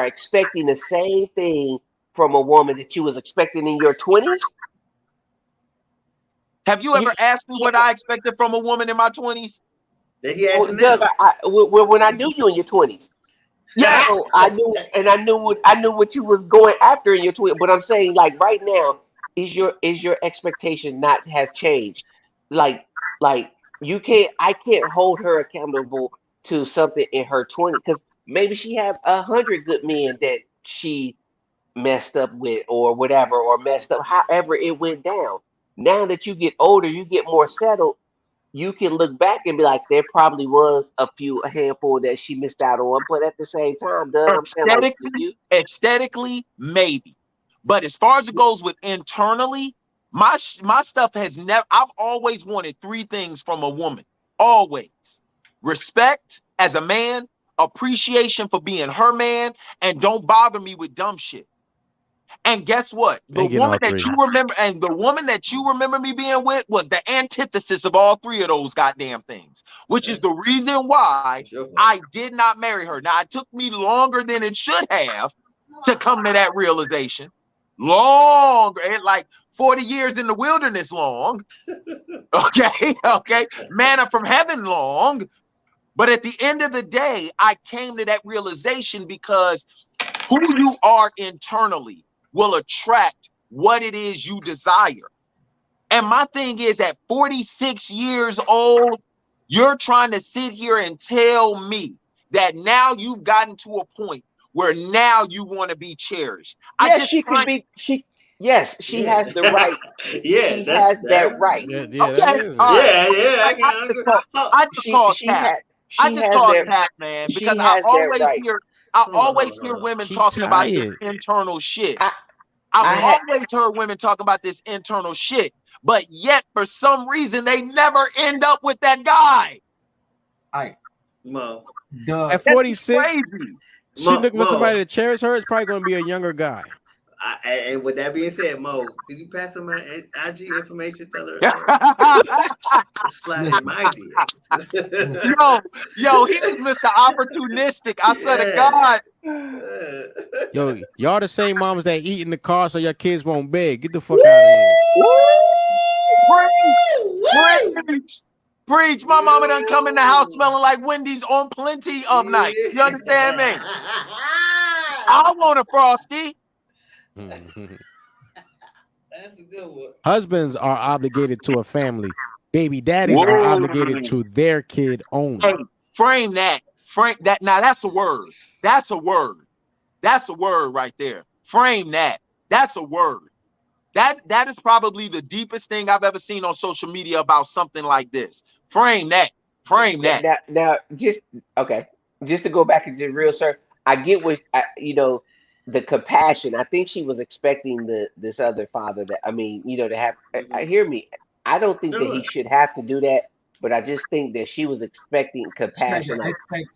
expecting the same thing from a woman that you was expecting in your 20s? Have you ever asked me what I expected from a woman in my 20s? Doug, when I knew you in your 20s, yeah, so I knew what you was going after in your 20s. But I'm saying, like right now, is your expectation not has changed? Like I can't hold her accountable to something in her 20s because maybe she have 100 good men that she messed up with or whatever or messed up however it went down. Now that you get older, you get more settled, you can look back and be like, there probably was a handful that she missed out on, but at the same time, Doug, I'm saying like Aesthetically, maybe, but as far as it goes with internally, my stuff has never. I've always wanted three things from a woman. Always respect as a man, appreciation for being her man, and don't bother me with dumb shit. And guess what? The woman that you remember me being with was the antithesis of all three of those goddamn things, which is the reason why I did not marry her. Now, it took me longer than it should have to come to that realization. Longer, like 40 years in the wilderness long. Okay. Manna from heaven long. But at the end of the day, I came to that realization because who you are internally will attract what it is you desire. And my thing is, at 46 years old, you're trying to sit here and tell me that now you've gotten to a point where now you want to be cherished. Yes, she has the right. Yeah, she has that right. I just call Cat, man, because I always hear women talking about this internal shit. I've always heard women talk about this internal shit, but yet for some reason they never end up with that guy. At 46, she looking for somebody to cherish her. It's probably going to be a younger guy. And with that being said, Mo, could you pass on my IG information? Tell her. Slide in my DMs. yo, he was Mr. Opportunistic. I swear to God. Yo, y'all the same moms that eat in the car so your kids won't beg. Get the fuck out of here. Preach. My mama done come in the house smelling like Wendy's on plenty of nights. You understand me? I want a Frosty. That's a good one. Husbands are obligated to a family. Baby daddies are obligated to their kid only. Hey, frame that. Now that's a word. That's a word right there. Frame that. That's a word. That is probably the deepest thing I've ever seen on social media about something like this. Frame that. Now, just to go back and just real, sir. I get what the compassion. I think she was expecting this other father to have. I hear me. I don't think that he should have to do that, but I just think that she was expecting compassion.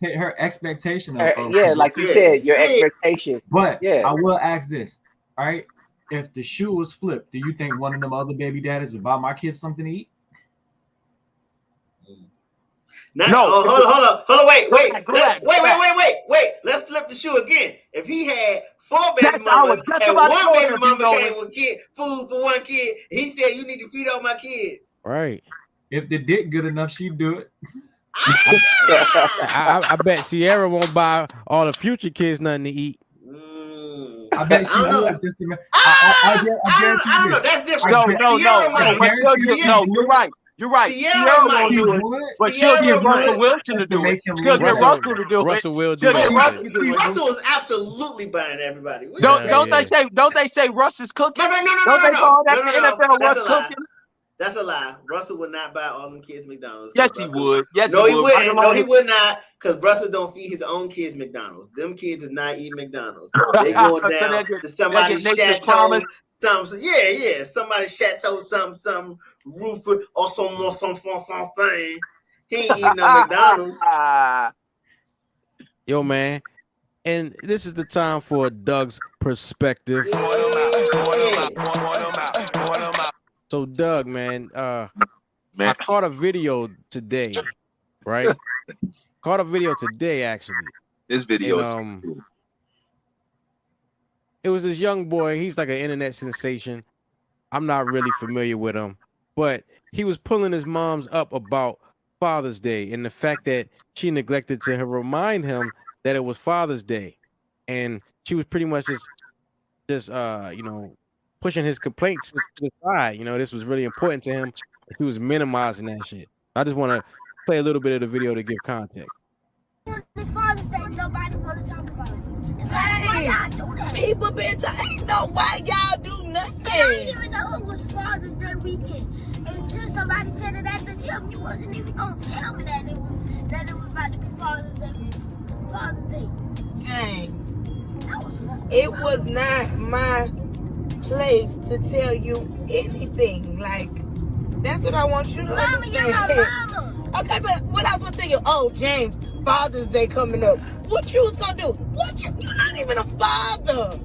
Her expectation. Like you said, your expectation. But I will ask this. All right. If the shoe was flipped, do you think one of them other baby daddies would buy my kids something to eat? No. Hold on. Wait. Let's flip the shoe again. If he had 4 baby mamas and 1 baby mama came with food for 1 kid, he said, "You need to feed all my kids." Right. If the dick good enough, she'd do it. I bet Sierra won't buy all the future kids nothing to eat. I bet she would. I guarantee you. That's different. No, you're right. You're right. Sierra won't do it, but she'll get Russell Wilson to do it. She'll get Russell to do it. Russell will do it. Russell is absolutely buying everybody. Don't they say Russ is cooking? No. Don't they call that the NFL Russ cooking? That's a lie. Russell would not buy all them kids McDonald's. Yes, he would. Yes, he wouldn't. No, he would not, because Russell don't feed his own kids McDonald's. Them kids is not eating McDonald's. They going down to somebody's chateau. Something. Yeah. Somebody's chateau, some roof or some thing. He ain't eating no McDonald's. Yo, man. And this is the time for Doug's perspective. So, Doug, man, I caught a video today, right? Actually. This video is cool. It was this young boy. He's like an internet sensation. I'm not really familiar with him, but he was pulling his mom's up about Father's Day and the fact that she neglected to remind him that it was Father's Day, and she was pretty much just pushing his complaints to the side. You know, this was really important to him. He was minimizing that shit. I just want to play a little bit of the video to give context. This Father's Day, nobody want to talk about it. Why y'all do that? People been ain't know why y'all do nothing. I didn't even know it was Father's Day weekend. Until somebody said it at the gym, you wasn't even gonna tell me that it was about to be Father's Day weekend. Father's Day. James, it was not my place to tell you anything. Like, that's what I want you to understand. You're my mama. Okay, but what I was gonna tell you? Oh, James, Father's Day coming up. What you was gonna do? You're not even a father.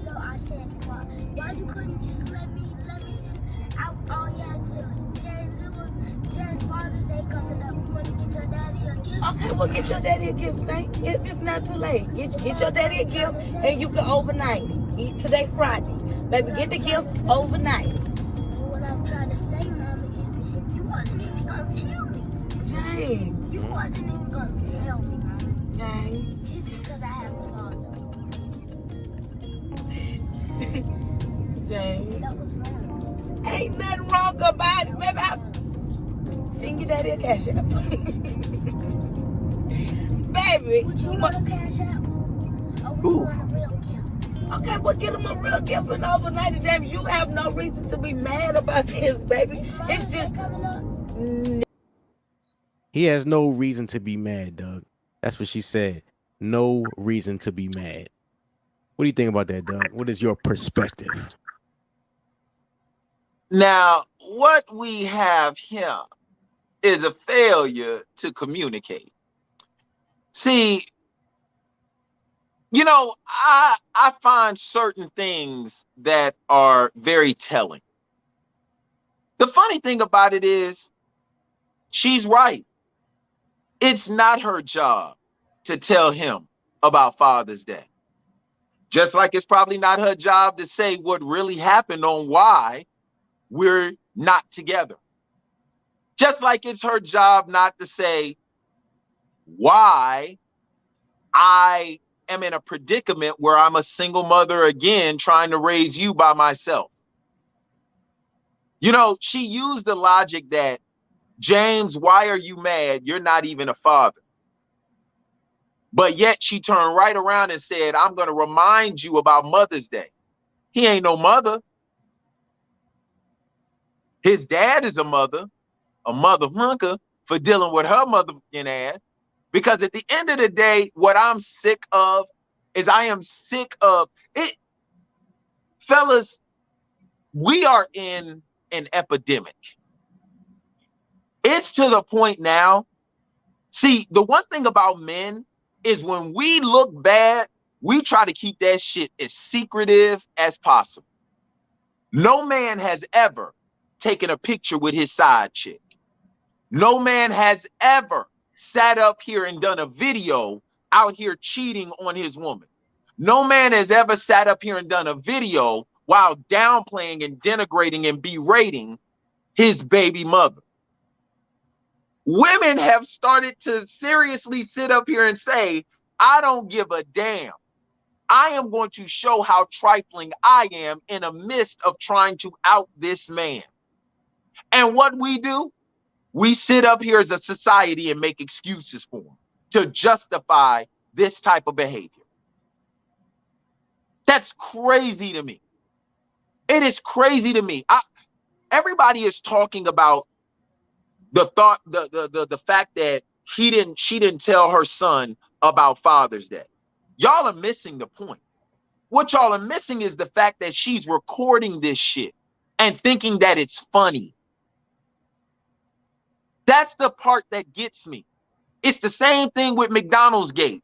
No, I said, why you couldn't just let me sit out all y'all to James? It was James' Father's Day coming up. You want to get your daddy a gift? Okay, well, get your daddy a gift, Stank. It's not too late. Get your daddy a gift, and you can overnight it. Today, Friday. Baby, get the gift overnight. What I'm trying to say, Mama, is you wasn't even going to tell me. James. You wasn't even going to tell me, Mama. James. Just because I have a father. James. That was wrong. Ain't nothing wrong about it, baby. Send your daddy a cash app. Baby. Would you want a cash app? Or would you want a real gift? Okay, well, get him a real gift and overnight it, James. You have no reason to be mad about this, baby. It's just coming up. He has no reason to be mad, Doug. That's what she said. No reason to be mad. What do you think about that, Doug? What is your perspective? Now, what we have here is a failure to communicate. See, you know, I find certain things that are very telling. The funny thing about it is, she's right. It's not her job to tell him about Father's Day. Just like it's probably not her job to say what really happened on why we're not together. Just like it's her job not to say why I am in a predicament where I'm a single mother again trying to raise you by myself. You know, she used the logic that, James, why are you mad? You're not even a father. But yet she turned right around and said, I'm going to remind you about Mother's Day. He ain't no mother. His dad is a mother hunker for dealing with her mother in ass. Because at the end of the day, what I'm sick of is I am sick of it. Fellas, we are in an epidemic. It's to the point now. See, the one thing about men is when we look bad, we try to keep that shit as secretive as possible. No man has ever taken a picture with his side chick. No man has ever sat up here and done a video out here cheating on his woman. No man has ever sat up here and done a video while downplaying and denigrating and berating his baby mother. Women have started to seriously sit up here and say, I don't give a damn. I am going to show how trifling I am in the midst of trying to out this man. And what we do, we sit up here as a society and make excuses for him to justify this type of behavior. That's crazy to me. It is crazy to me. Everybody is talking about the fact that she didn't tell her son about Father's Day. Y'all are missing the point. What y'all are missing is the fact that she's recording this shit and thinking that it's funny. That's the part that gets me. It's the same thing with McDonald's Gate.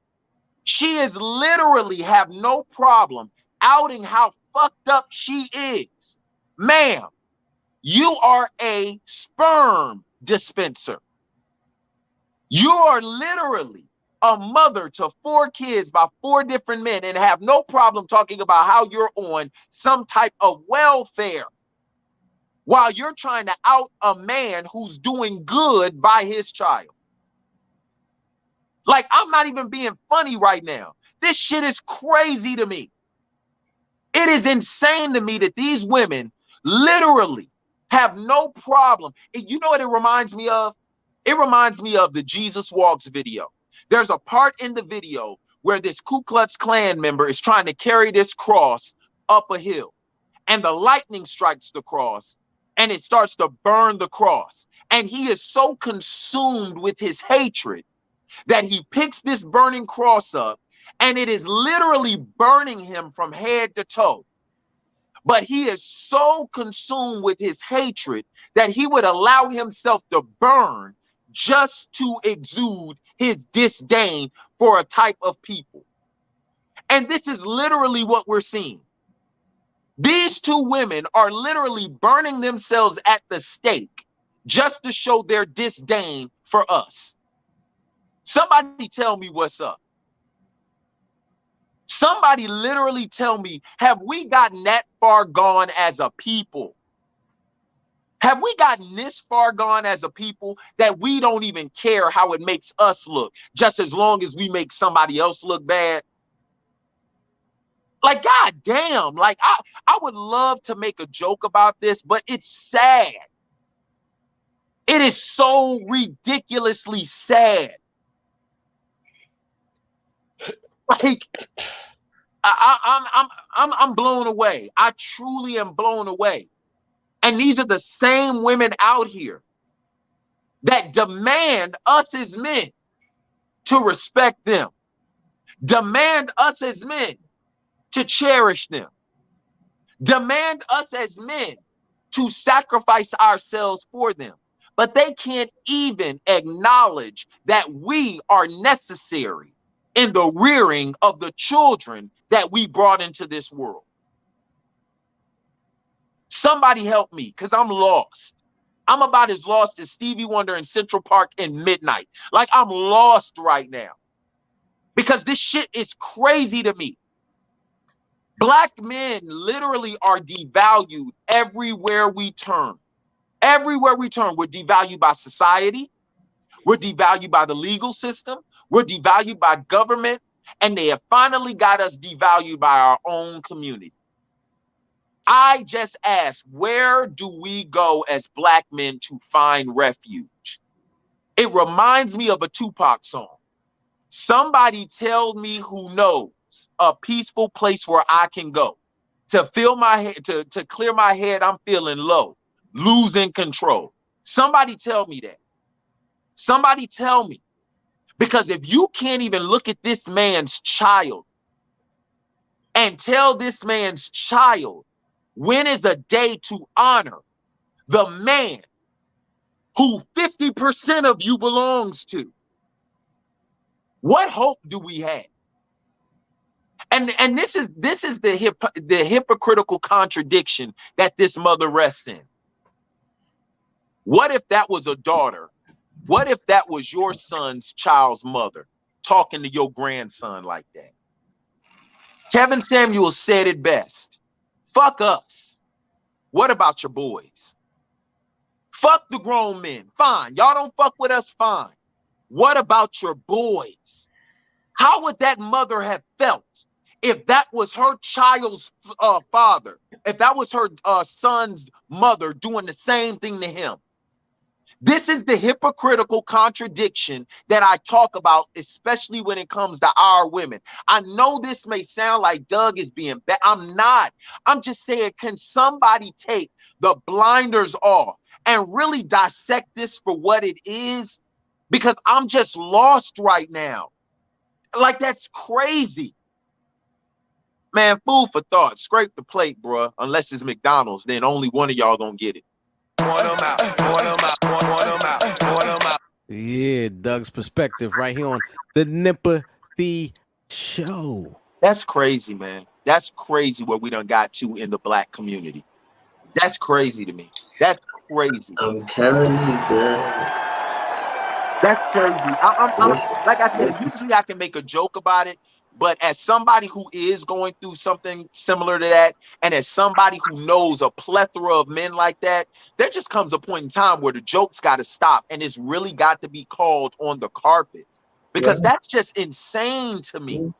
She is literally have no problem outing how fucked up she is. Ma'am, you are a sperm dispenser. You are literally a mother to 4 kids by 4 different men and have no problem talking about how you're on some type of welfare while you're trying to out a man who's doing good by his child. Like, I'm not even being funny right now. This shit is crazy to me. It is insane to me that these women literally have no problem. You know what it reminds me of? It reminds me of the Jesus Walks video. There's a part in the video where this Ku Klux Klan member is trying to carry this cross up a hill, and the lightning strikes the cross and it starts to burn the cross. And he is so consumed with his hatred that he picks this burning cross up, and it is literally burning him from head to toe. But he is so consumed with his hatred that he would allow himself to burn just to exude his disdain for a type of people. And this is literally what we're seeing. These two women are literally burning themselves at the stake just to show their disdain for us. Somebody tell me what's up. Somebody literally tell me, have we gotten that far gone as a people? Have we gotten this far gone as a people that we don't even care how it makes us look, just as long as we make somebody else look bad? Like, God damn, like I would love to make a joke about this, but it's sad. It is so ridiculously sad. Like, I'm blown away. I truly am blown away. And these are the same women out here that demand us as men to respect them, demand us as men to cherish them, demand us as men to sacrifice ourselves for them. But they can't even acknowledge that we are necessary in the rearing of the children that we brought into this world. Somebody help me, because I'm lost. I'm about as lost as Stevie Wonder in Central Park in midnight. Like, I'm lost right now because this shit is crazy to me. Black men literally are devalued everywhere we turn. Everywhere we turn, we're devalued by society. We're devalued by the legal system. We're devalued by government. And they have finally got us devalued by our own community. I just ask, where do we go as Black men to find refuge? It reminds me of a Tupac song. Somebody tell me who knows a peaceful place where I can go to feel my head, to clear my head. I'm feeling low, losing control. Somebody tell me that. Somebody tell me. Because if you can't even look at this man's child and tell this man's child, when is a day to honor the man who 50% of you belongs to? What hope do we have? And this is the hypocritical contradiction that this mother rests in. What if that was a daughter? What if that was your son's child's mother talking to your grandson like that? Kevin Samuels said it best. Fuck us. What about your boys? Fuck the grown men. Fine. Y'all don't fuck with us. Fine. What about your boys? How would that mother have felt if that was her child's father? If that was her son's mother doing the same thing to him? This is the hypocritical contradiction that I talk about, especially when it comes to our women. I know this may sound like Doug is being bad. I'm not. I'm just saying, can somebody take the blinders off and really dissect this for what it is? Because I'm just lost right now. Like, that's crazy. Man, food for thought. Scrape the plate, bruh. Unless it's McDonald's, then only one of y'all gonna get it. Yeah, Doug's perspective right here on the NEMPATHY show. That's crazy, man. That's crazy what we done got to in the Black community. That's crazy to me. That's crazy. I'm telling you, Doug. That's crazy. I'm like I said, usually I can make a joke about it, but as somebody who is going through something similar to that, and as somebody who knows a plethora of men like that, there just comes a point in time where the joke's got to stop, and it's really got to be called on the carpet, because that's just insane to me.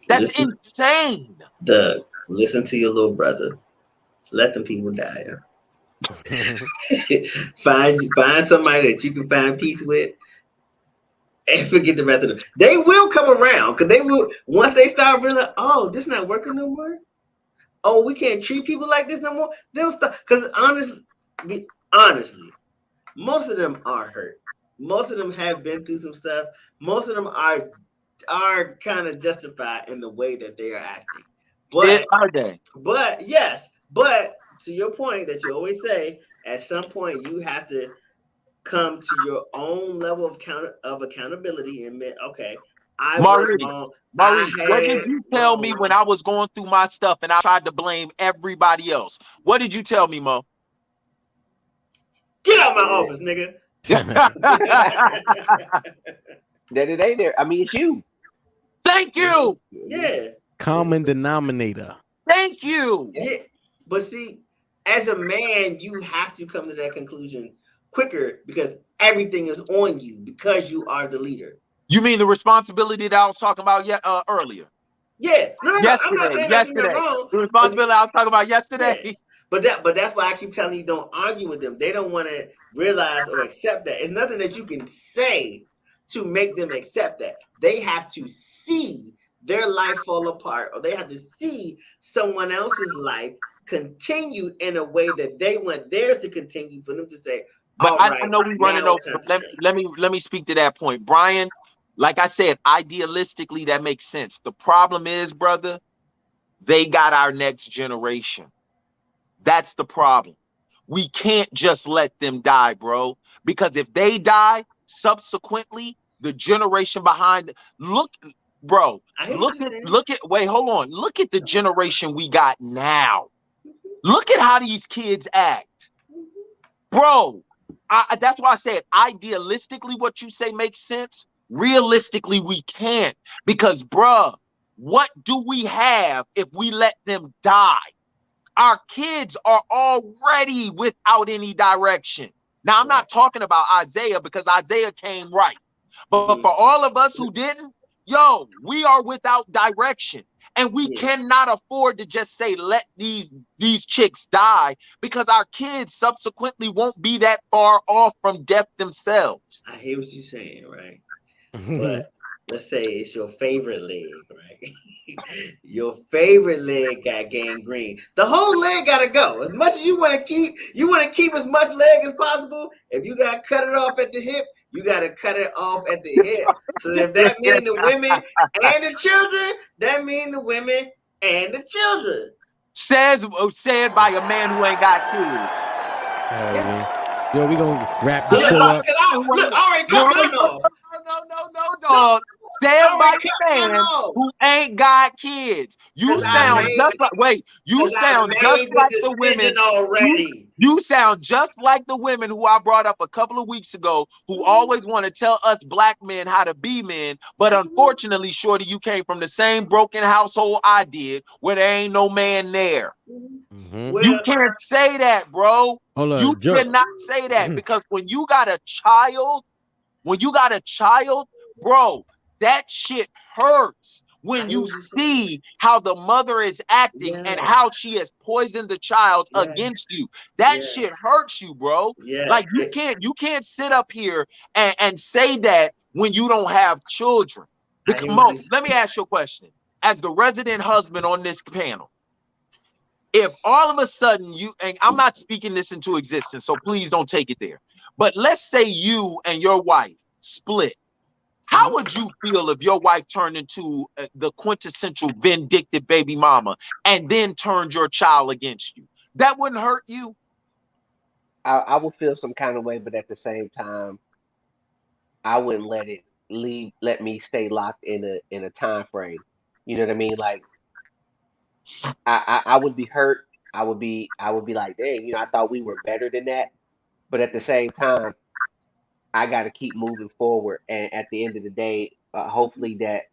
That's insane. Doug, Listen to your little brother. Let them people die. find somebody that you can find peace with, and forget the rest of them. They will come around because they will once they start realizing, oh, this not working no more. Oh, we can't treat people like this no more. They'll stop because honestly, most of them are hurt. Most of them have been through some stuff. Most of them are kind of justified in the way that they are acting. But are they? But yes, but to your point that you always say, at some point you have to come to your own level of accountability and admit, okay, I was wrong. Maurice, what did you tell me when I was going through my stuff and I tried to blame everybody else? What did you tell me, Mo? Get out my office, nigga. That it ain't there. I mean, it's you. Thank you. Yeah. Common denominator. Thank you. Yeah. But see, as a man, you have to come to that conclusion quicker because everything is on you because you are the leader. You mean the responsibility that I was talking about earlier? Yeah. No, yesterday, I'm not saying that's wrong. The responsibility I was talking about yesterday. Yeah. But that's why I keep telling you, don't argue with them. They don't want to realize or accept that. It's nothing that you can say to make them accept that. They have to see their life fall apart, or they have to see someone else's life continue in a way that they want theirs to continue for them to say, but I know we're running over. Let me speak to that point. Brian, like I said, idealistically, that makes sense. The problem is, brother, they got our next generation. That's the problem. We can't just let them die, bro. Because if they die, subsequently, the generation behind, look at, wait, hold on. Look at the generation we got now. Look at how these kids act. Bro, that's why I said, idealistically, what you say makes sense. Realistically, we can't. Because, bruh, what do we have if we let them die? Our kids are already without any direction. Now, I'm not talking about Isaiah because Isaiah came right. But for all of us who didn't, we are without direction. And we cannot afford to just say, let these chicks die, because our kids subsequently won't be that far off from death themselves. I hear what you're saying, right? But let's say it's your favorite leg, right? Your favorite leg got gangrene. The whole leg gotta go. As much as you want to keep as much leg as possible. If you gotta cut it off at the hip, you gotta cut it off at the hip. So if that means the women and the children, that means the women and the children. Said by a man who ain't got kids. Yo, we gonna wrap the show up. Look, I already cut mine off. No, dog. Stand by a man who ain't got kids. You sound just like the women already. You sound just like the women who I brought up a couple of weeks ago, who always want to tell us black men how to be men. But unfortunately, shorty, you came from the same broken household I did, where there ain't no man there. Well, you can't say that, bro. You cannot say that, because when you got a child, bro, that shit hurts when you see how the mother is acting and how she has poisoned the child against you. That shit hurts you, bro. Like you can't sit up here and say that when you don't have children. Because, let me ask you a question. As the resident husband on this panel, if all of a sudden and I'm not speaking this into existence, so please don't take it there, but let's say you and your wife split. How would you feel if your wife turned into the quintessential vindictive baby mama and then turned your child against you? That wouldn't hurt you? I would feel some kind of way, but at the same time, I wouldn't let me stay locked in a time frame. You know what I mean? Like, I would be hurt. I would be like, dang, I thought we were better than that. But at the same time, I got to keep moving forward. And at the end of the day, hopefully that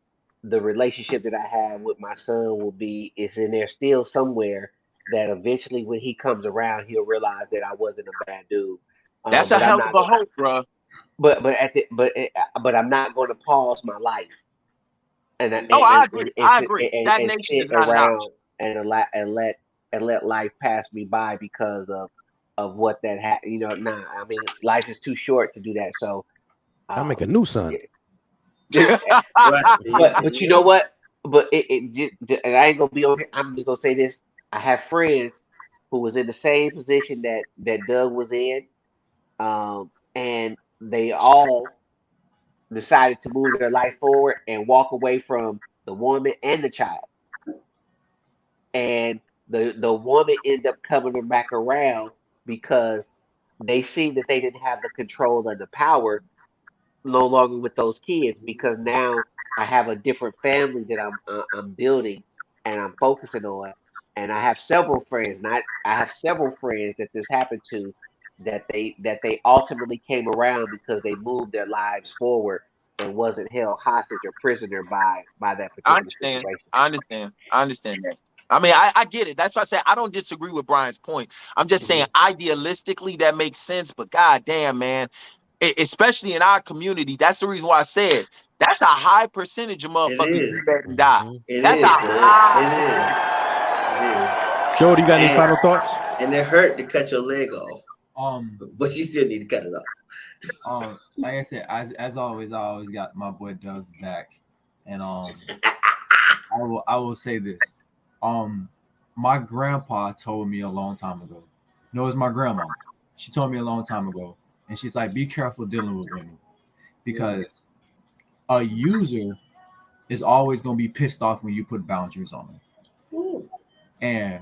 the relationship that I have with my son is in there still somewhere, that eventually when he comes around, he'll realize that I wasn't a bad dude. That's a hell of a hope, bro. But I'm not going to pause my life. I agree. That nation is not an option. and let life pass me by because of what that happened. You know, I mean, life is too short to do that. So I make a new son. but you know what? But and I ain't gonna be on here. I'm just gonna say this. I have friends who was in the same position that Doug was in, and they all decided to move their life forward and walk away from the woman and the child. And the woman ended up coming them back around because they seen that they didn't have the control and the power no longer with those kids, because now I have a different family that I'm building and I'm focusing on, and I have several friends, I have several friends that this happened to, that they ultimately came around because they moved their lives forward and wasn't held hostage or prisoner by that I particular understand. situation. I understand that. I mean, I get it. That's why I said I don't disagree with Brian's point. I'm just saying idealistically that makes sense, but god damn, man, especially in our community, that's the reason why I said that's a high percentage of motherfuckers do that and die. That's a high. Joe, do you got any final thoughts? And it hurt to cut your leg off. But you still need to cut it off. Like I said, as always, I always got my boy Doug's back, and I will say this. My grandpa told me a long time ago. No, it was my grandma. She told me a long time ago, and she's like, "Be careful dealing with women, because a user is always going to be pissed off when you put boundaries on them." And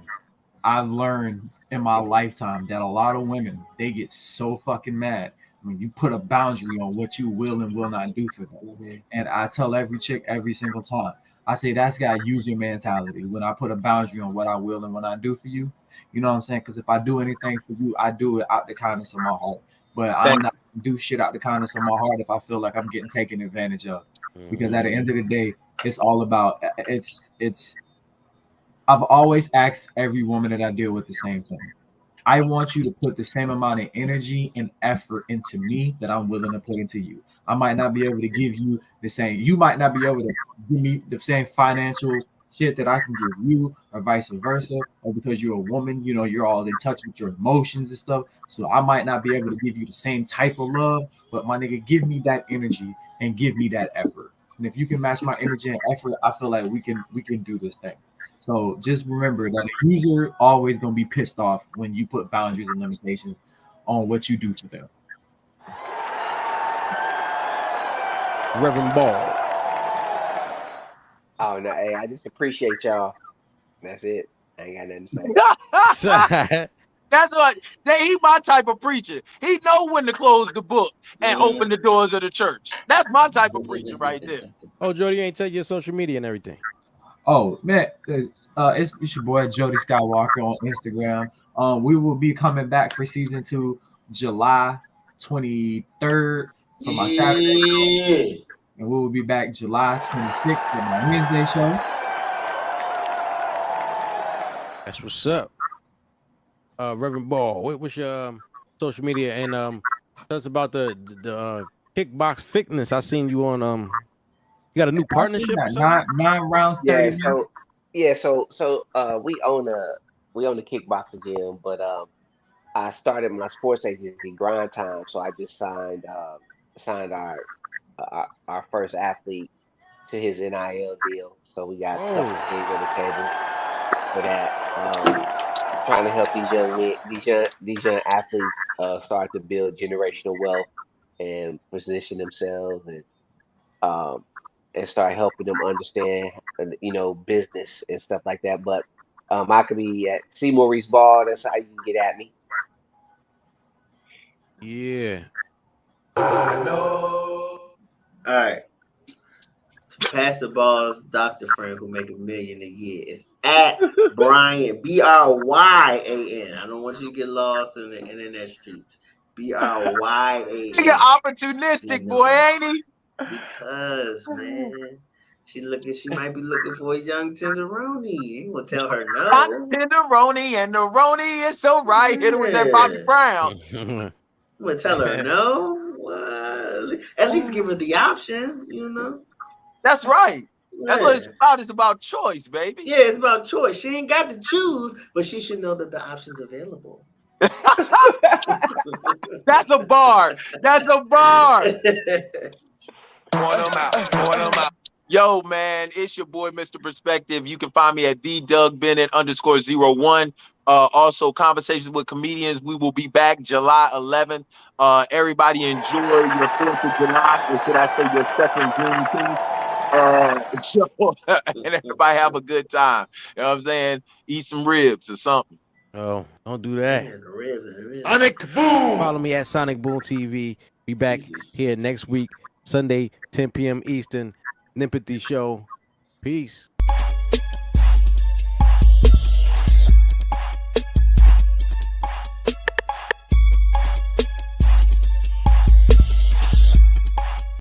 I've learned in my lifetime that a lot of women, they get so fucking mad when you put a boundary on what you will and will not do for them. And I tell every chick every single time, I say, that's got user mentality. When I put a boundary on what I will and what I do for you, you know what I'm saying? Because if I do anything for you, I do it out the kindness of my heart. But I'm not gonna do shit out the kindness of my heart if I feel like I'm getting taken advantage of. Because at the end of the day, it's all about I've always asked every woman that I deal with the same thing. I want you to put the same amount of energy and effort into me that I'm willing to put into you. I might not be able to give you the same. You might not be able to give me the same financial shit that I can give you, or vice versa. Or because you're a woman, you know, you're all in touch with your emotions and stuff. So I might not be able to give you the same type of love, but my nigga, give me that energy and give me that effort. And if you can match my energy and effort, I feel like we can do this thing. So just remember that a user always gonna be pissed off when you put boundaries and limitations on what you do for them. Reverend Ball. Oh no, hey, I just appreciate y'all. That's it. I ain't got nothing to say. That's what he my type of preacher. He know when to close the book and open the doors of the church. That's my type of preacher right there. Oh, Jody, ain't tell your social media and everything. Oh man, it's your boy Jody Skywalker on Instagram. We will be coming back for season 2, July 23rd for my Saturday show, and we will be back July 26th for my Wednesday show. That's what's up. Reverend Ball, what's your social media, and tell us about the kickbox fitness. I seen you on you got a new partnership or something? 9 rounds, 30 minutes. So we own a kickboxing gym, but I started my sports agency, Grind Time. So I just signed our first athlete to his NIL deal. So we got a couple of things on the table for that. Trying to help these young athletes start to build generational wealth and position themselves, and start helping them understand, business and stuff like that. But I could be at C. Maurice Ball. That's how you can get at me. Yeah. I know. All right. To pass the ball's doctor friend who make $1 million a year. It's at Brian, Bryan. I don't want you to get lost in the internet streets. Bryan. He's opportunistic, boy, ain't he? Because, man, she might be looking for a young tenderoni. You gonna tell her no? Not tenderoni, and the Roni is so right. Hit her with that Bobby Brown. You gonna tell her no? Well, at least give her the option, That's right. That's what it's about. It's about choice, baby. Yeah, it's about choice. She ain't got to choose, but she should know that the option's available. That's a bar. That's a bar. Yo, man, it's your boy, Mr. Perspective. You can find me at @DougBennett_01. Also, Conversations with Comedians. We will be back July 11th. Everybody enjoy your 4th of July, or should I say your second Juneteenth. And everybody have a good time. You know what I'm saying? Eat some ribs or something. Oh, don't do that. Man, the ribs. Sonic Boom. Follow me at Sonic Boom TV. Be back here next week, Sunday, 10 p.m. Eastern. NEMPATHY show. Peace.